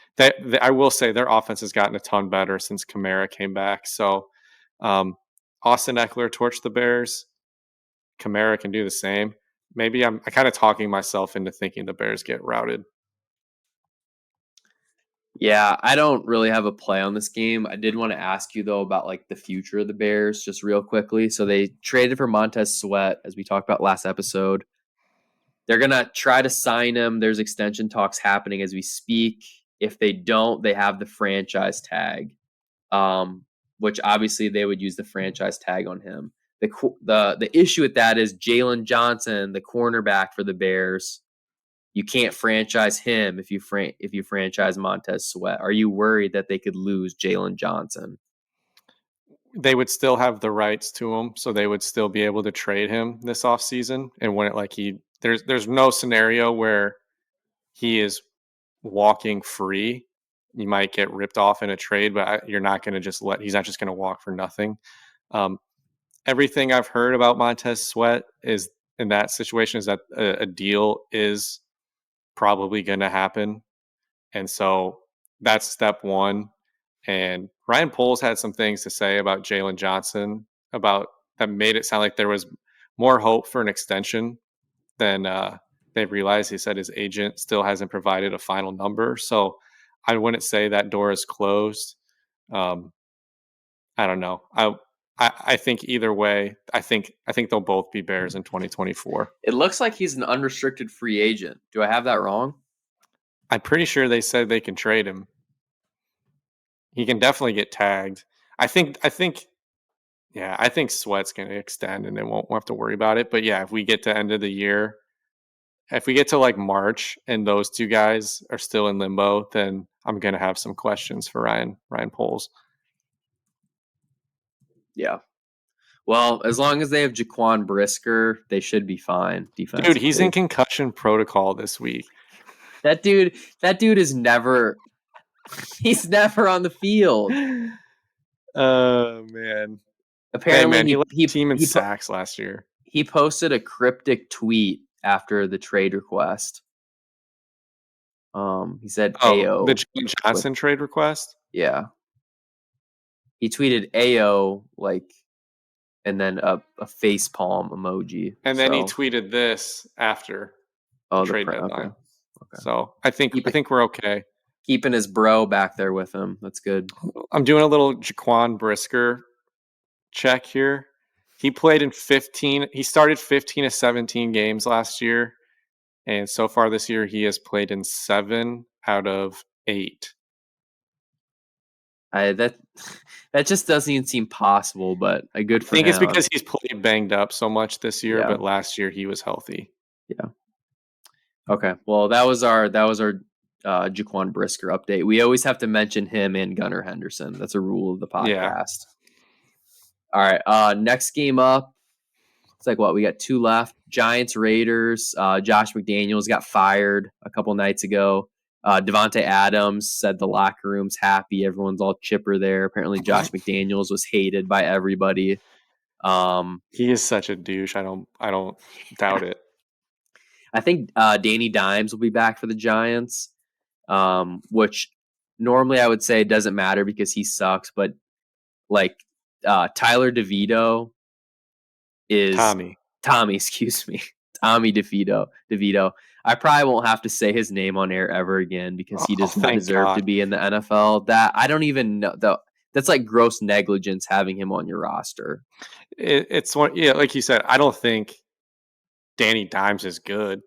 I will say their offense has gotten a ton better since Kamara came back. So um, Austin Eckler torched the Bears. Kamara can do the same. Maybe I'm kind of talking myself into thinking the Bears get routed. yeah. I don't really have a play on this game. I did want to ask you though about like the future of the Bears, just real quickly. So they traded for Montez Sweat, as we talked about last episode. They're gonna try to sign him. There's extension talks happening as we speak. If they don't, they have the franchise tag, which obviously they would use the franchise tag on him. The issue with that is Jalen Johnson, the cornerback for the Bears. You can't franchise him if you franchise Montez Sweat. Are you worried that they could lose Jalen Johnson? They would still have the rights to him, so they would still be able to trade him this offseason. And when it like there's no scenario where he is walking free. You might get ripped off in a trade, but you're not going to just he's not just going to walk for nothing. Um, Everything I've heard about Montez Sweat is in that situation is that a deal is probably going to happen. And so that's step one. And Ryan Poles had some things to say about Jalen Johnson about that made it sound like there was more hope for an extension than they realized. He said his agent still hasn't provided a final number. So I wouldn't say that door is closed. Um, I don't know. I think either way, I think they'll both be Bears in 2024. It looks like he's an unrestricted free agent. Do I have that wrong? I'm pretty sure they said they can trade him. He can definitely get tagged. I think yeah, I think Sweat's going to extend and they won't have to worry about it. But yeah, if we get to end of the year, if we get to like March and those two guys are still in limbo, then I'm going to have some questions for Ryan Poles. Yeah. Well, as long as they have Jaquan Brisker, they should be fine Dude, he's in defensively. concussion protocol this week. That dude is never he's never on the field. Oh man. Hey Apparently man, he he led the he team in he sacks last year. he posted a cryptic tweet after the trade request. He said Oh, the AO Jalen with Johnson trade request? yeah. He tweeted AO like and then a face palm emoji. And then he So tweeted this after the oh trade okay. deadline. Okay. So I think Keep I think we're okay. keeping his bro back there with him. That's good. I'm doing a little Jaquan Brisker check here. He played in 15. He started 15 of 17 games last year, and so far this year he has played in 7 out of 8. I that that just doesn't even seem possible, but good I for think it's him. because he's played banged up so much this year, Yeah. but last year he was healthy. Yeah. Okay. Well, that was our Jaquan Brisker update. We always have to mention him and Gunnar Henderson. That's a rule of the Yeah. podcast. All right. Next game up. It's like what we got 2 left. Giants Raiders. Josh McDaniels got fired a couple nights ago. Devontae Adams said the locker room's happy. Everyone's all chipper there. Apparently, Josh McDaniels was hated by everybody. He is such a douche. I don't doubt it. I think Danny Dimes will be back for the Giants, which normally I would say doesn't matter because he sucks. But like Tyler DeVito is Tommy, excuse me, Tommy DeVito. I probably won't have to say his name on air ever again because he does not thank deserve to God. be in the NFL. That I don't even know. That's like gross negligence having him on your roster. It's one, yeah, like you said, I don't think Danny Dimes is good.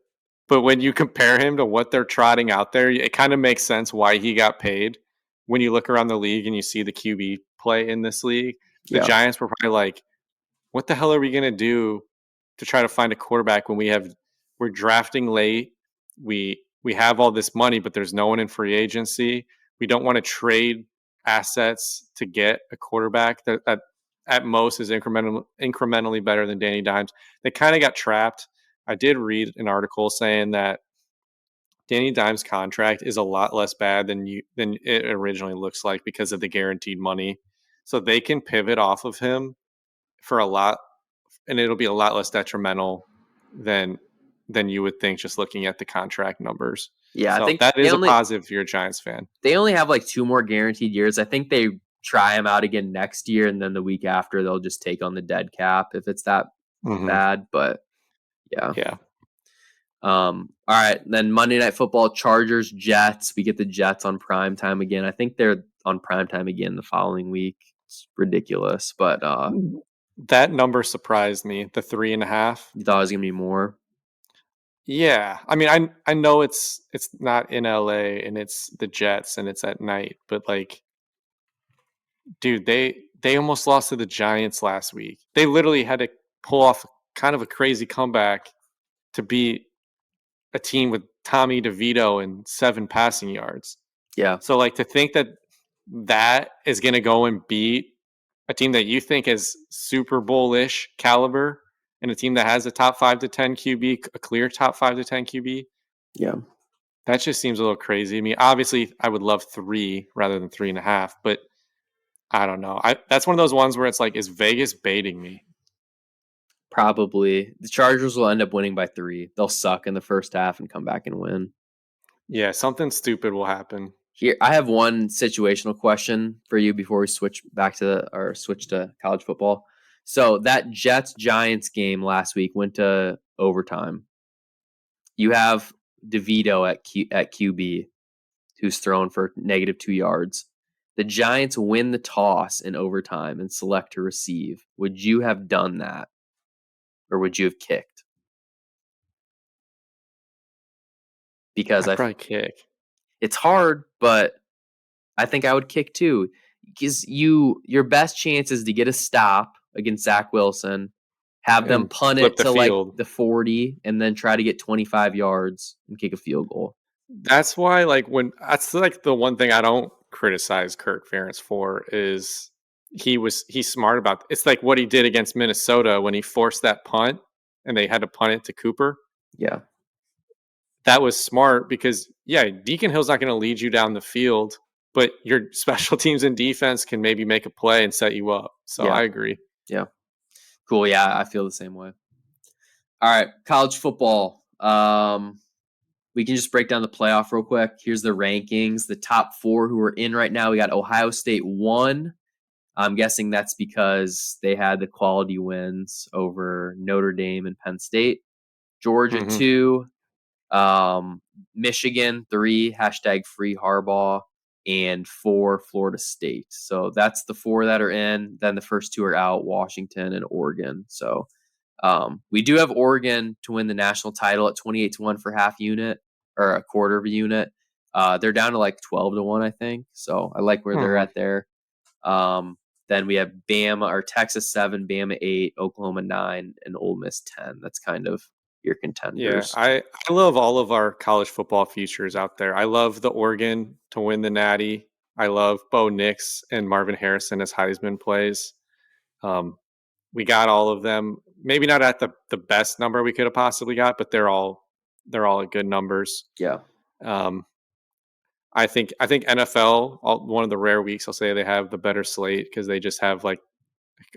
But when you compare him to what they're trotting out there, it kind of makes sense why he got paid. When you look around the league and you see the QB play in this league, the Yeah. Giants were probably like, what the hell are we going to do to try to find a quarterback when we're drafting late? We have all this money, but there's no one in free agency. We don't want to trade assets to get a quarterback that at most is incrementally better than Danny Dimes. They kind of got trapped. I did read an article saying that Danny Dimes' contract is a lot less bad than it originally looks like because of the guaranteed money. So they can pivot off of him for a lot, and it'll be a lot less detrimental than you would think just looking at the contract numbers. Yeah, I So think that is a positive if you're a Giants fan. they only have like 2 more guaranteed years. I think they try him out again next year, and then the week after they'll just take on the dead cap if it's that bad. But yeah. All right, then Monday Night Football, Chargers, Jets. We get the Jets on prime time again. I think they're on prime time again the following week. It's ridiculous, but that number surprised me. The 3.5. you thought it was gonna be more. Yeah, I mean, I know it's not in LA and it's the Jets and it's at night, but like, dude, they almost lost to the Giants last week. They literally had to pull off kind of a crazy comeback to beat a team with Tommy DeVito and 7 passing yards. Yeah. So like to think that that is going to go and beat a team that you think is Super Bowl-ish caliber and a team that has a top 5 to 10 QB, a clear top 5 to 10 QB. Yeah. That just seems a little crazy. I mean, obviously I would love 3 rather than 3.5, but I don't know. That's one of those ones where it's like, is Vegas baiting me? Probably. The Chargers will end up winning by 3. They'll suck in the first half and come back and win. Yeah, something stupid will happen. Here, I have one situational question for you before we switch to college football. So that Jets Giants game last week went to overtime. You have DeVito at QB, who's thrown for -2 yards. The Giants win the toss in overtime and select to receive. Would you have done that, or would you have kicked? Because I'd probably kick. It's hard, but I think I would kick too. Because your best chance is to get a stop against Zach Wilson, have them And punt flip it the to like field. the 40, and then try to get 25 yards and kick a field goal. That's why, like, that's like the one thing I don't criticize Kirk Ferentz for is he's smart about. It's like what he did against Minnesota when he forced that punt and they had to punt it to Cooper. Yeah. That was smart because Deacon Hill's not going to lead you down the field, but your special teams and defense can maybe make a play and set you up. So Yeah. I agree. Yeah. Cool. Yeah, I feel the same way. All right, college football. We can just break down the playoff real quick. Here's the rankings. The top 4 who are in right now. We got Ohio State 1. I'm guessing that's because they had the quality wins over Notre Dame and Penn State. Georgia 2. Michigan 3. #free Harbaugh. And 4 Florida State. So that's the 4 that are in. Then the first 2 are out, Washington and Oregon. So we do have Oregon to win the national title at 28-1 for half unit or a quarter of a unit. They're down to like 12-1, I think. So I like where they're at there. Then we have Bama or Texas 7, Bama 8, Oklahoma 9, and Ole Miss 10. That's kind of your contenders. Yeah, I love all of our college football futures out there. I love the Oregon to win the Natty. I love Bo Nix and Marvin Harrison as Heisman plays. We got all of them. Maybe not at the best number we could have possibly got, but they're all at good numbers. Yeah. I think NFL, one of the rare weeks I'll say they have the better slate because they just have like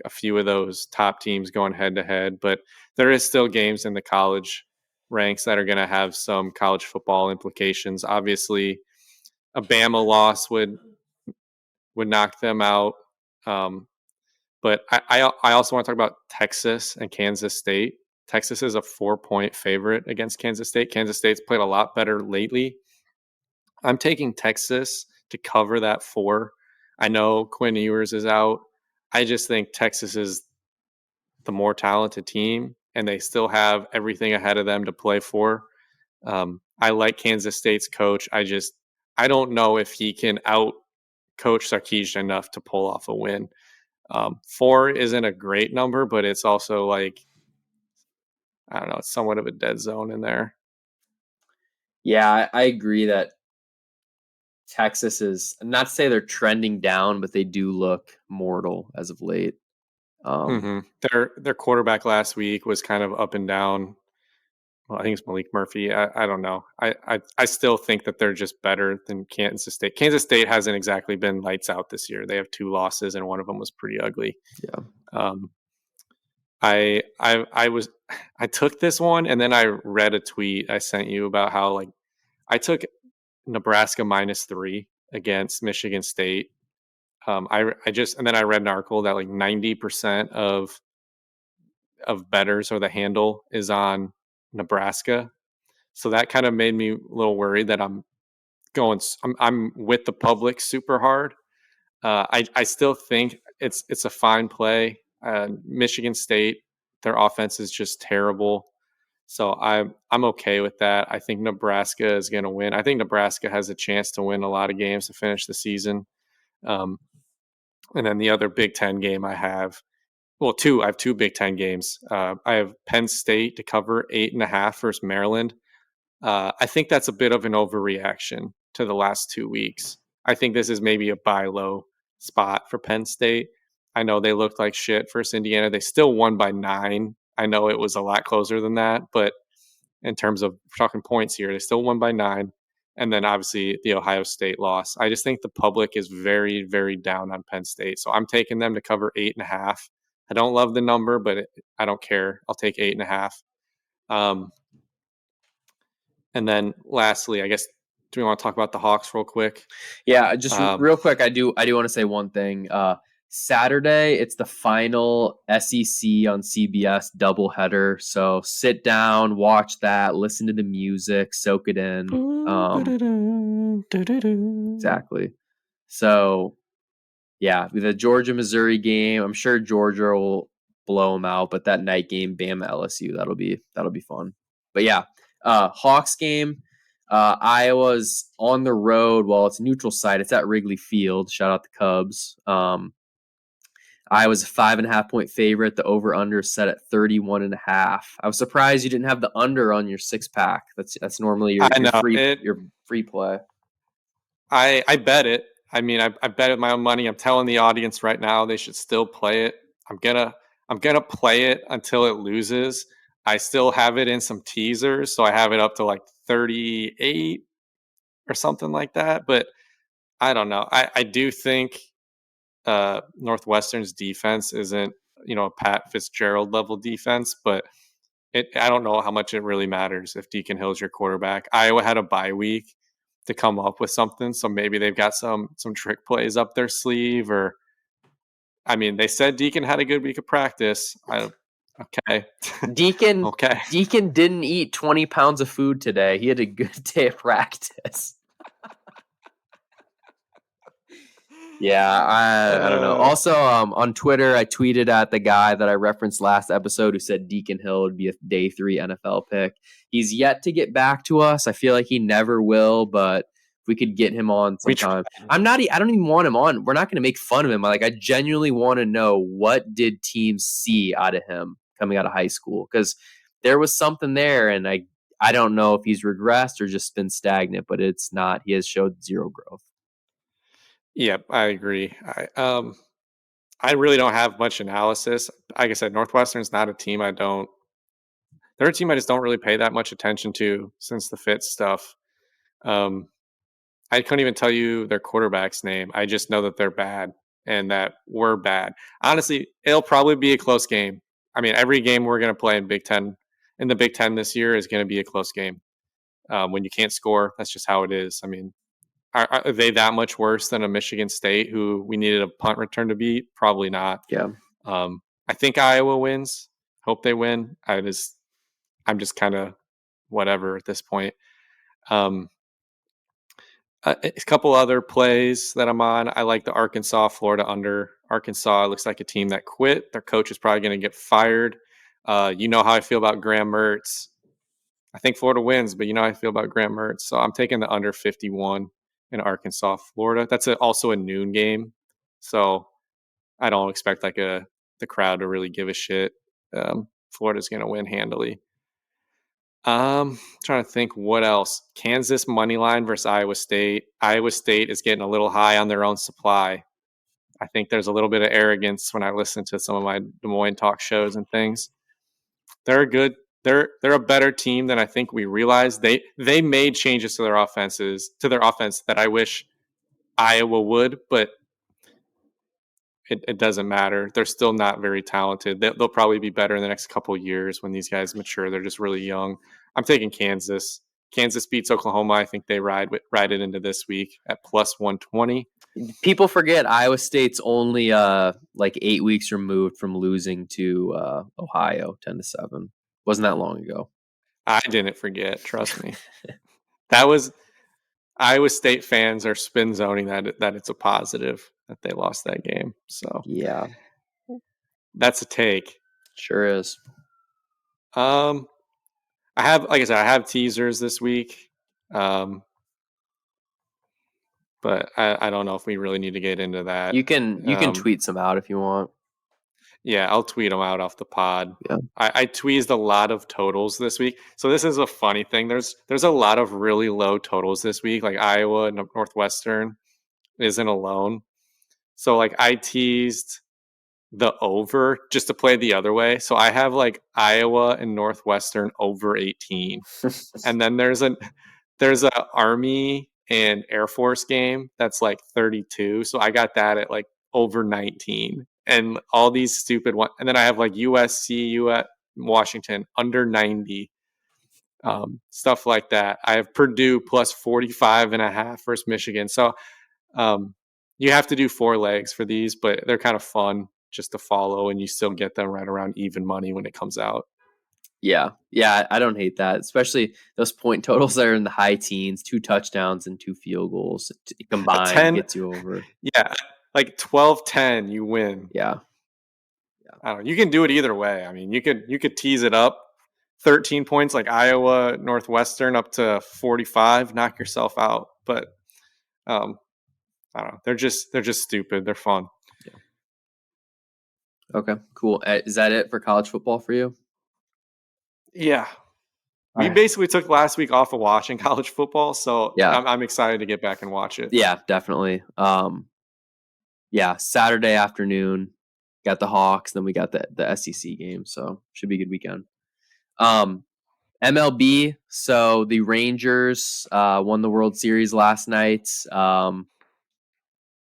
a few of those top teams going head to head. But there is still games in the college ranks that are going to have some college football implications. Obviously, a Bama loss would knock them out. Um, but I also want to talk about Texas and Kansas State. Texas is a 4-point favorite against Kansas State. Kansas State's played a lot better lately. I'm taking Texas to cover that 4. I know Quinn Ewers is out. I just think Texas is the more talented team, and they still have everything ahead of them to play for. I like Kansas State's coach. I don't know if he can out coach Sarkisian enough to pull off a win. 4 isn't a great number, but it's also like, I don't know, it's somewhat of a dead zone in there. Yeah, I agree that Texas is not to say they're trending down, but they do look mortal as of late. Their quarterback last week was kind of up and down. Well, I think it's Malik Murphy. I don't know. I still think that they're just better than Kansas State. Kansas State hasn't exactly been lights out this year. They have 2 losses, and one of them was pretty ugly. Yeah. I took this one, and then I read a tweet I sent you about how like I took Nebraska -3 against Michigan State. And then I read an article that like 90% of bettors or the handle is on Nebraska. So that kind of made me a little worried that I'm with the public super hard. I still think it's a fine play. Michigan State, their offense is just terrible. So I'm okay with that. I think Nebraska is going to win. I think Nebraska has a chance to win a lot of games to finish the season. And then the other Big Ten game I have, well, I have 2 Big Ten games. I have Penn State to cover 8.5 versus Maryland. I think that's a bit of an overreaction to the last 2 weeks. I think this is maybe a buy low spot for Penn State. I know they looked like shit versus Indiana. They still won by 9. I know it was a lot closer than that, but in terms of talking points here, they still won by 9. And then obviously the Ohio State loss. I just think the public is very, very down on Penn State. So I'm taking them to cover 8.5. I don't love the number, but I don't care. I'll take 8.5. And then lastly, I guess, do we want to talk about the Hawks real quick? Yeah, just real quick, I do want to say one thing. Saturday, it's the final SEC on CBS doubleheader. So sit down, watch that, listen to the music, soak it in. Exactly. So, yeah, the Georgia Missouri game. I'm sure Georgia will blow them out, but that night game, Bama LSU, that'll be fun. But yeah, Hawks game. Iowa's on the road. Well, it's a neutral site. It's at Wrigley Field. Shout out the Cubs. Iowa's a 5.5-point favorite. The over/under is set at 31.5. I was surprised you didn't have the under on your 6-pack. That's normally your free play. I bet it. I mean, I bet it my own money. I'm telling the audience right now they should still play it. I'm gonna play it until it loses. I still have it in some teasers, so I have it up to like 38 or something like that. But I don't know. I do think Northwestern's defense isn't, a Pat Fitzgerald level defense, but I don't know how much it really matters if Deacon Hill's your quarterback. Iowa had a bye week to come up with something, so maybe they've got some trick plays up their sleeve. Or, I mean, they said Deacon had a good week of practice. Okay. Deacon Okay. Deacon didn't eat 20 pounds of food today. He had a good day of practice. Yeah, I don't know. Also, on Twitter, I tweeted at the guy that I referenced last episode who said Deacon Hill would be a day 3 NFL pick. He's yet to get back to us. I feel like he never will, but if we could get him on sometime. I don't even want him on. We're not going to make fun of him. Like, I genuinely want to know, what did teams see out of him coming out of high school? Because there was something there, and I don't know if he's regressed or just been stagnant, but it's not. He has showed zero growth. Yep, I agree. I really don't have much analysis. Like I said, Northwestern's not a team they're a team I just don't really pay that much attention to since the Fitz stuff. I couldn't even tell you their quarterback's name. I just know that they're bad and that we're bad. Honestly, it'll probably be a close game. I mean, every game we're going to play in the Big Ten this year is going to be a close game. When you can't score, that's just how it is. I mean, are they that much worse than a Michigan State who we needed a punt return to beat? Probably not. Yeah. I think Iowa wins. Hope they win. I'm just kind of whatever at this point. A couple other plays that I'm on. I like the Arkansas Florida under. Arkansas looks like a team that quit. Their coach is probably going to get fired. You know how I feel about Graham Mertz. I think Florida wins, but you know how I feel about Graham Mertz. So I'm taking the under 51 in Arkansas, Florida. That's also a noon game. So I don't expect the crowd to really give a shit. Florida's going to win handily. Trying to think what else. Kansas money line versus Iowa State. Iowa State is getting a little high on their own supply. I think there's a little bit of arrogance when I listen to some of my Des Moines talk shows and things. They're good. They're a better team than I think we realize. They made changes to their offense that I wish Iowa would, but it doesn't matter. They're still not very talented. They'll probably be better in the next couple of years when these guys mature. They're just really young. I'm taking Kansas. Kansas beats Oklahoma. I think they ride it into this week at plus 120. People forget Iowa State's only like 8 weeks removed from losing to Ohio 10-7. Wasn't that long ago. I didn't forget. Trust me. That was Iowa State fans are spin zoning that it's a positive that they lost that game. So yeah, that's a take. Sure is. I have, like I said, I have teasers this week. But I don't know if we really need to get into that. You can tweet some out if you want. Yeah, I'll tweet them out off the pod. Yeah. I tweezed a lot of totals this week. So this is a funny thing. There's a lot of really low totals this week. Like Iowa and Northwestern isn't alone. So like I teased the over just to play the other way. So I have like Iowa and Northwestern over 18. And then there's a Army and Air Force game that's like 32. So I got that at like over 19. And all these stupid ones. And then I have like USC, Washington under 90. Stuff like that. I have Purdue plus 45.5 versus Michigan. So you have to do 4 legs for these, but they're kind of fun just to follow, and you still get them right around even money when it comes out. Yeah, I don't hate that, especially those point totals that are in the high teens, 2 touchdowns and 2 field goals combined 10, gets you over. Yeah, like 12-10, you win. Yeah. I don't know. You can do it either way. I mean, you could tease it up 13 points like Iowa Northwestern up to 45, knock yourself out. But I don't know. They're just stupid. They're fun. Yeah. Okay, cool. Is that it for college football for you? Yeah. We basically took last week off of watching college football, so yeah. I'm excited to get back and watch it. Yeah, definitely. Yeah, Saturday afternoon, got the Hawks, then we got the SEC game, so should be a good weekend. MLB, so the Rangers won the World Series last night.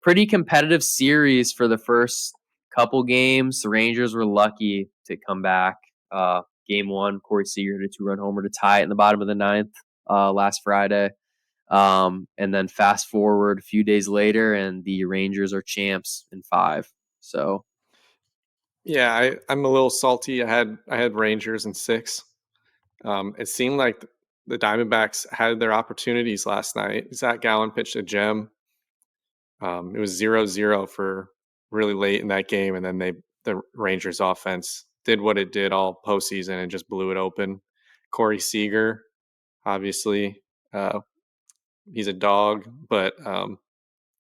Pretty competitive series for the first couple games. The Rangers were lucky to come back. Game 1, Corey Seager had a 2-run homer to tie it in the bottom of the 9th last Friday. And then fast forward a few days later, and the Rangers are champs in 5. So, yeah, I'm a little salty. I had Rangers in 6. It seemed like the Diamondbacks had their opportunities last night. Zach Gallen pitched a gem. It was 0-0 for really late in that game, and then the Rangers offense did what it did all postseason and just blew it open. Corey Seager, obviously, he's a dog, but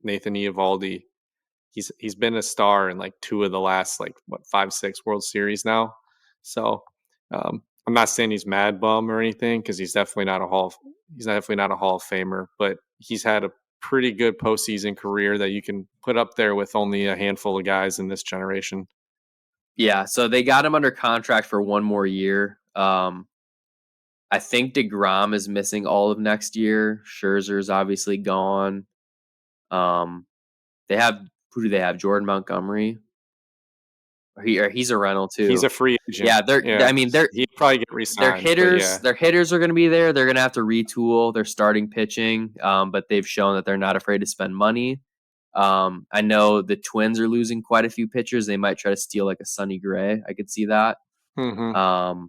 Nathan Eovaldi, he's been a star in like 2 of the last 5-6 World Series now. So I'm not saying he's mad bum or anything, because he's definitely not a Hall of Famer, but he's had a pretty good postseason career that you can put up there with only a handful of guys in this generation. Yeah, so they got him under contract for 1 more year. I think DeGrom is missing all of next year. Scherzer's obviously gone. They have who do they have? Jordan Montgomery. Or he's a rental He's too. a free agent. Yeah, they're. Yeah, I mean, they're he'd probably get their re-signed, but hitters. yeah. Their hitters are going to be there. They're going to have to retool their starting pitching, but they've shown that they're not afraid to spend money. I know the Twins are losing quite a few pitchers. They might try to steal like a Sonny Gray. I could see that. Mm-hmm.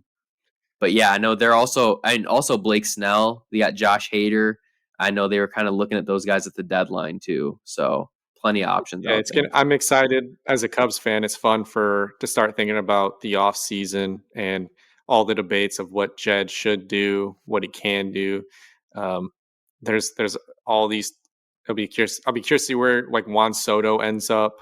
But yeah, I know they're also and also Blake Snell. They got Josh Hader. I know they were kind of looking at those guys at the deadline too. So plenty of options Yeah, out it's there. gonna. I'm excited as a Cubs fan. It's fun to start thinking about the off season and all the debates of what Jed should do, what he can do. Um, there's all these. I'll be curious to see where like Juan Soto ends up.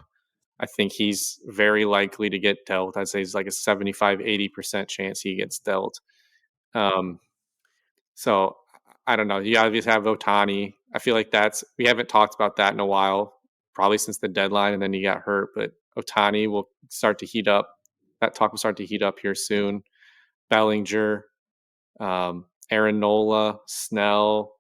I think he's very likely to get dealt. I'd say it's like a 75-80% chance he gets dealt. Um, so I don't know. You obviously have Otani. I feel like we haven't talked about that in a while, probably since the deadline, and then he got hurt. But Otani will start to heat up. That talk will start to heat up here soon. Bellinger, Aaron Nola, Snell.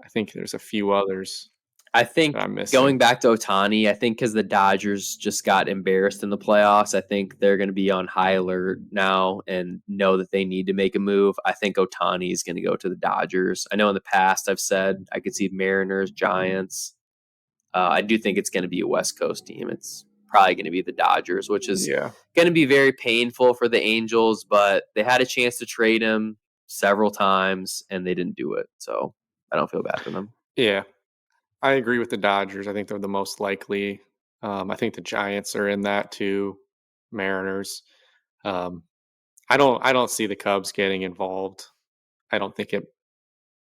I think there's a few others I that think I'm missing. going back to Otani, I think because the Dodgers just got embarrassed in the playoffs, I think they're going to be on high alert now and know that they need to make a move. I think Otani is going to go to the Dodgers. I know in the past I've said I could see Mariners, Giants. I do think it's going to be a West Coast team. It's probably going to be the Dodgers, which is Yeah, going to be very painful for the Angels, but they had a chance to trade him several times and they didn't do it. So I don't feel bad for them. yeah. I agree with the Dodgers. I think they're the most likely. I think the Giants are in that too. Mariners. Um, I don't see the Cubs getting involved. I don't think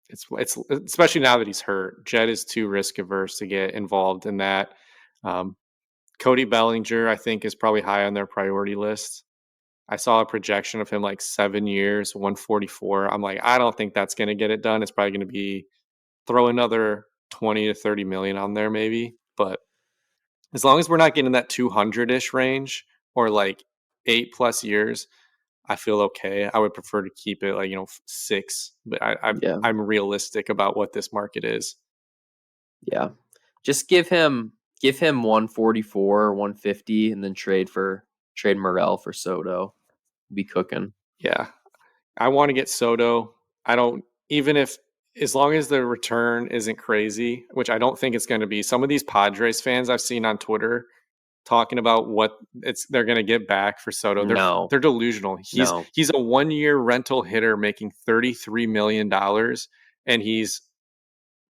it's especially now that he's hurt. Jed is too risk averse to get involved in that. Um, Cody Bellinger, I think, is probably high on their priority list. I saw a projection of him like 7 years, 144. I'm like, I don't think that's going to get it done. It's probably going to be throw another 20 to 30 million on there, maybe. But as long as we're not getting that 200 ish range or like 8+ years, I feel okay. I would prefer to keep it like 6, but Yeah. I'm realistic about what this market is. Yeah. Just give him 144 or 150 and then trade Morel for Soto. Be cooking. Yeah, I want to get Soto. I don't even if as long as the return isn't crazy, which I don't think it's going to be. Some of these Padres fans I've seen on Twitter talking about what they're going to get back for Soto. No. They're delusional. No. He's a 1-year rental hitter making $33 million, and he's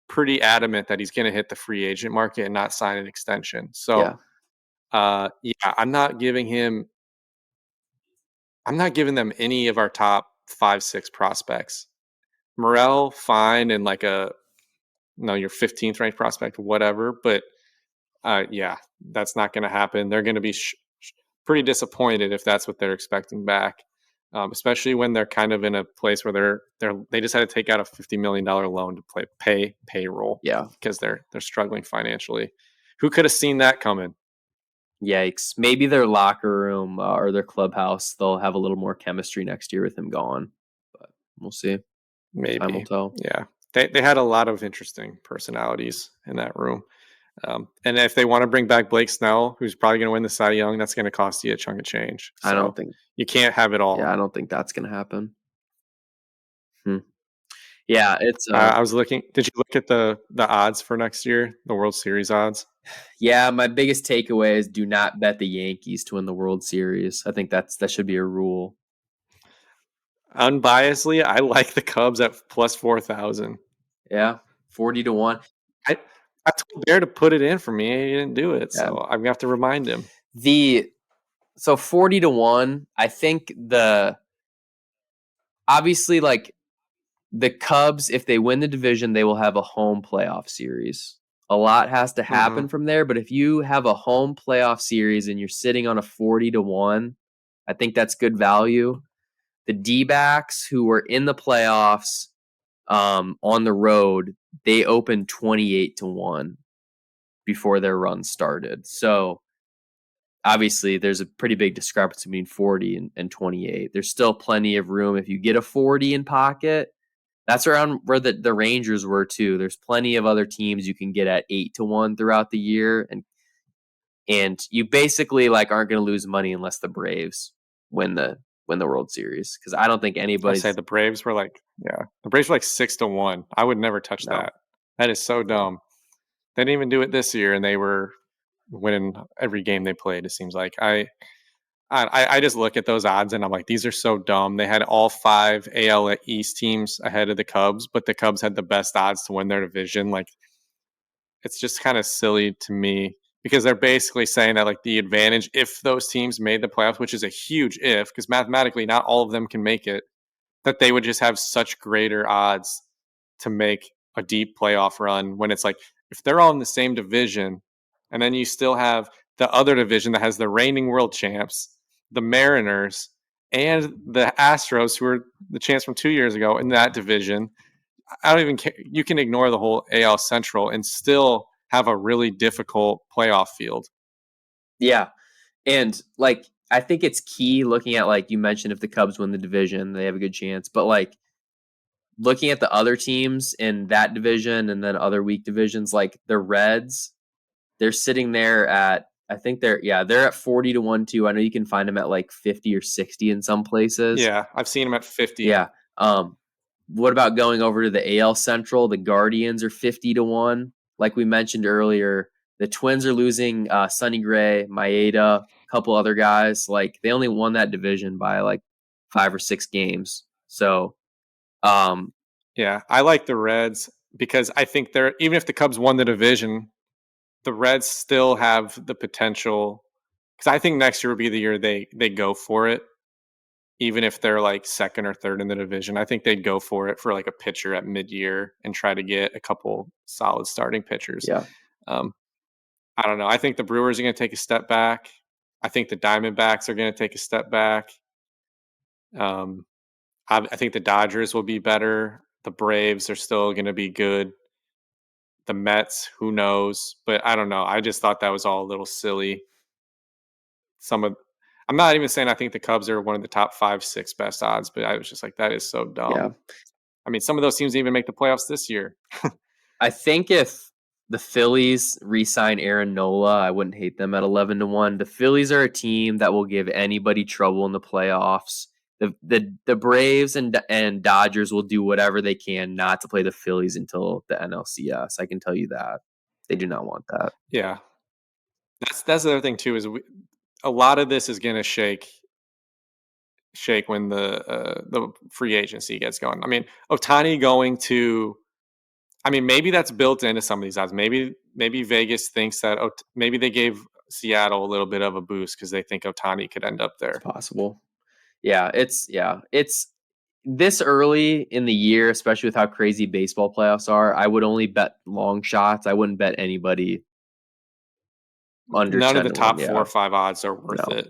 pretty adamant that he's going to hit the free agent market and not sign an extension. So, Yeah. yeah, I'm not giving them any of our top 5, 6 prospects. Morel, fine, and like your 15th ranked prospect, whatever. But yeah, that's not going to happen. They're going to be pretty disappointed if that's what they're expecting back, especially when they're kind of in a place where they just had to take out a $50 million loan to pay payroll. Yeah. Because they're struggling financially. Who could have seen that coming? Yikes. Maybe their locker room or their clubhouse, they'll have a little more chemistry next year with him gone. But we'll see. Time will Maybe. tell. Yeah. They had a lot of interesting personalities in that room. And if they want to bring back Blake Snell, who's probably going to win the Cy Young, that's going to cost you a chunk of change. I don't So think you can't have it all. I don't think that's gonna happen. Yeah, it's I was looking. Did you look at the odds for next year, the World Series odds? yeah, my biggest takeaway is do not bet the Yankees to win the World Series. I think that should be a rule. Unbiasedly, I like the Cubs at plus 4,000. Yeah, 40-1. I told Bear to put it in for me. He didn't do it, Yeah. so I'm gonna have to remind him. So 40-1, I think obviously like the Cubs, if they win the division, they will have a home playoff series. A lot has to happen from there, but if you have a home playoff series and you're sitting on a 40-1, I think that's good value. The D-backs who were in the playoffs on the road, they opened 28-1 before their run started. So obviously there's a pretty big discrepancy between 40 and 28. There's still plenty of room if you get a 40 in pocket. That's around where the Rangers were too. There's plenty of other teams you can get at 8-1 throughout the year, and you basically like aren't going to lose money unless the Braves win the World Series, because I don't think I say anybody's the Braves were like, yeah, the Braves were like 6-1. I would never touch no. that. That is so dumb. They didn't even do it this year, and they were winning every game they played. It seems like I just look at those odds and I'm like, these are so dumb. They had all 5 AL East teams ahead of the Cubs, but the Cubs had the best odds to win their division. Like, it's just kind of silly to me because they're basically saying that like the advantage if those teams made the playoffs, which is a huge if, because mathematically not all of them can make it, that they would just have such greater odds to make a deep playoff run when it's like if they're all in the same division and then you still have the other division that has the reigning world champs, the Mariners, and the Astros, who are the champs from 2 years ago in that division. I don't even care. You can ignore the whole AL Central and still have a really difficult playoff field. Yeah. And like I think it's key looking at, like you mentioned, if the Cubs win the division, they have a good chance. But like looking at the other teams in that division and then other weak divisions, like the Reds, they're sitting there at, I think they're at 40-1 too. I know you can find them at like 50 or 60 in some places. Yeah, I've seen them at 50. Yeah. What about going over to the AL Central? The Guardians are 50-1. Like we mentioned earlier, the Twins are losing Sonny Gray, Maeda, a couple other guys. Like they only won that division by like 5 or 6 games. So, Yeah, I like the Reds because I think they're even if the Cubs won the division, the Reds still have the potential. Because I think next year will be the year they go for it, even if they're like second or third in the division. I think they'd go for it for like a pitcher at mid-year and try to get a couple solid starting pitchers. yeah. Um, I don't know. I think the Brewers are going to take a step back. I think the Diamondbacks are going to take a step back. Um, I think the Dodgers will be better. The Braves are still going to be good. The Mets, who knows? But I don't know. I just thought that was all a little silly. I'm not even saying I think the Cubs are one of the top 5, 6 best odds, but I was just like, that is so Yeah. dumb. I mean, some of those teams didn't even make the playoffs this year. I think if the Phillies re-sign Aaron Nola, I wouldn't hate them at 11-1. The Phillies are a team that will give anybody trouble in the playoffs. The Braves and Dodgers will do whatever they can not to play the Phillies until the NLCS. I can tell you that. They do not want that. Yeah. That's the other thing too is a lot of this is going to shake when the free agency gets going. I mean, Ohtani going to I mean, maybe that's built into some of these odds. Maybe Vegas thinks that maybe they gave Seattle a little bit of a boost because they think Ohtani could end up It's there. possible. It's this early in the year, especially with how crazy baseball playoffs are. I would only bet long shots. I wouldn't bet anybody under None of 10 the to 1. top 4 Yeah. or 5 odds are worth No. it.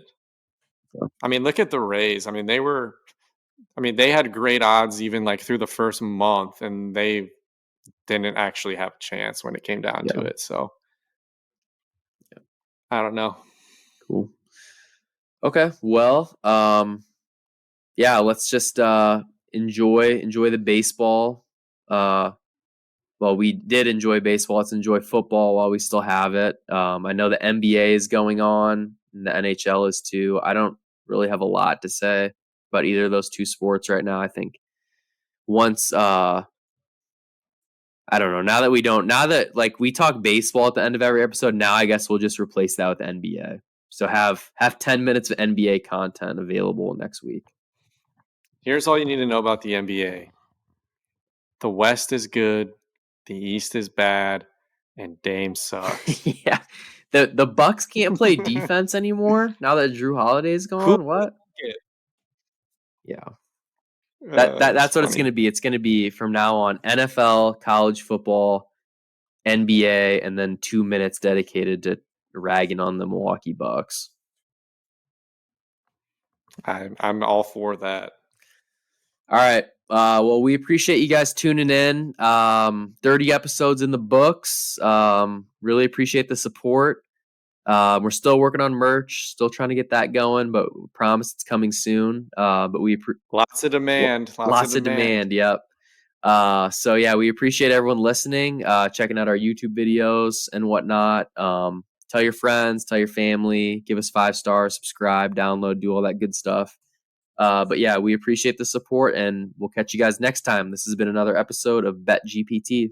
I mean, look at the Rays. I mean, they had great odds even like through the first month, and they didn't actually have a chance when it came down to Yeah. it. So I don't know. Cool. Okay. Well, yeah, let's just enjoy the baseball. Well, we did enjoy baseball. Let's enjoy football while we still have it. I know the NBA is going on, and the NHL is too. I don't really have a lot to say about either of those two sports right now. I think once I don't know. Now that like we talk baseball at the end of every episode, now I guess we'll just replace that with the NBA. So have 10 minutes of NBA content available next week. Here's all you need to know about the NBA. The West is good, the East is bad, and Dame sucks. Yeah. The Bucks can't play defense anymore now that Drew Holiday's Who gone. What? it? Yeah. That's That's what it's funny. gonna be. It's gonna be from now on NFL, college football, NBA, and then 2 minutes dedicated to ragging on the Milwaukee Bucks. I'm all for that. All right. Well, we appreciate you guys tuning in. 30 episodes in the books. Really appreciate the support. We're still working on merch, still trying to get that going, but we promise it's coming soon. But Lots of demand. Lots of lots of demand. demand. Yep. So yeah, we appreciate everyone listening, checking out our YouTube videos and whatnot. Tell your friends, tell your family, give us 5 stars, subscribe, download, do all that good stuff. But yeah, we appreciate the support, and we'll catch you guys next time. This has been another episode of Bet GPT.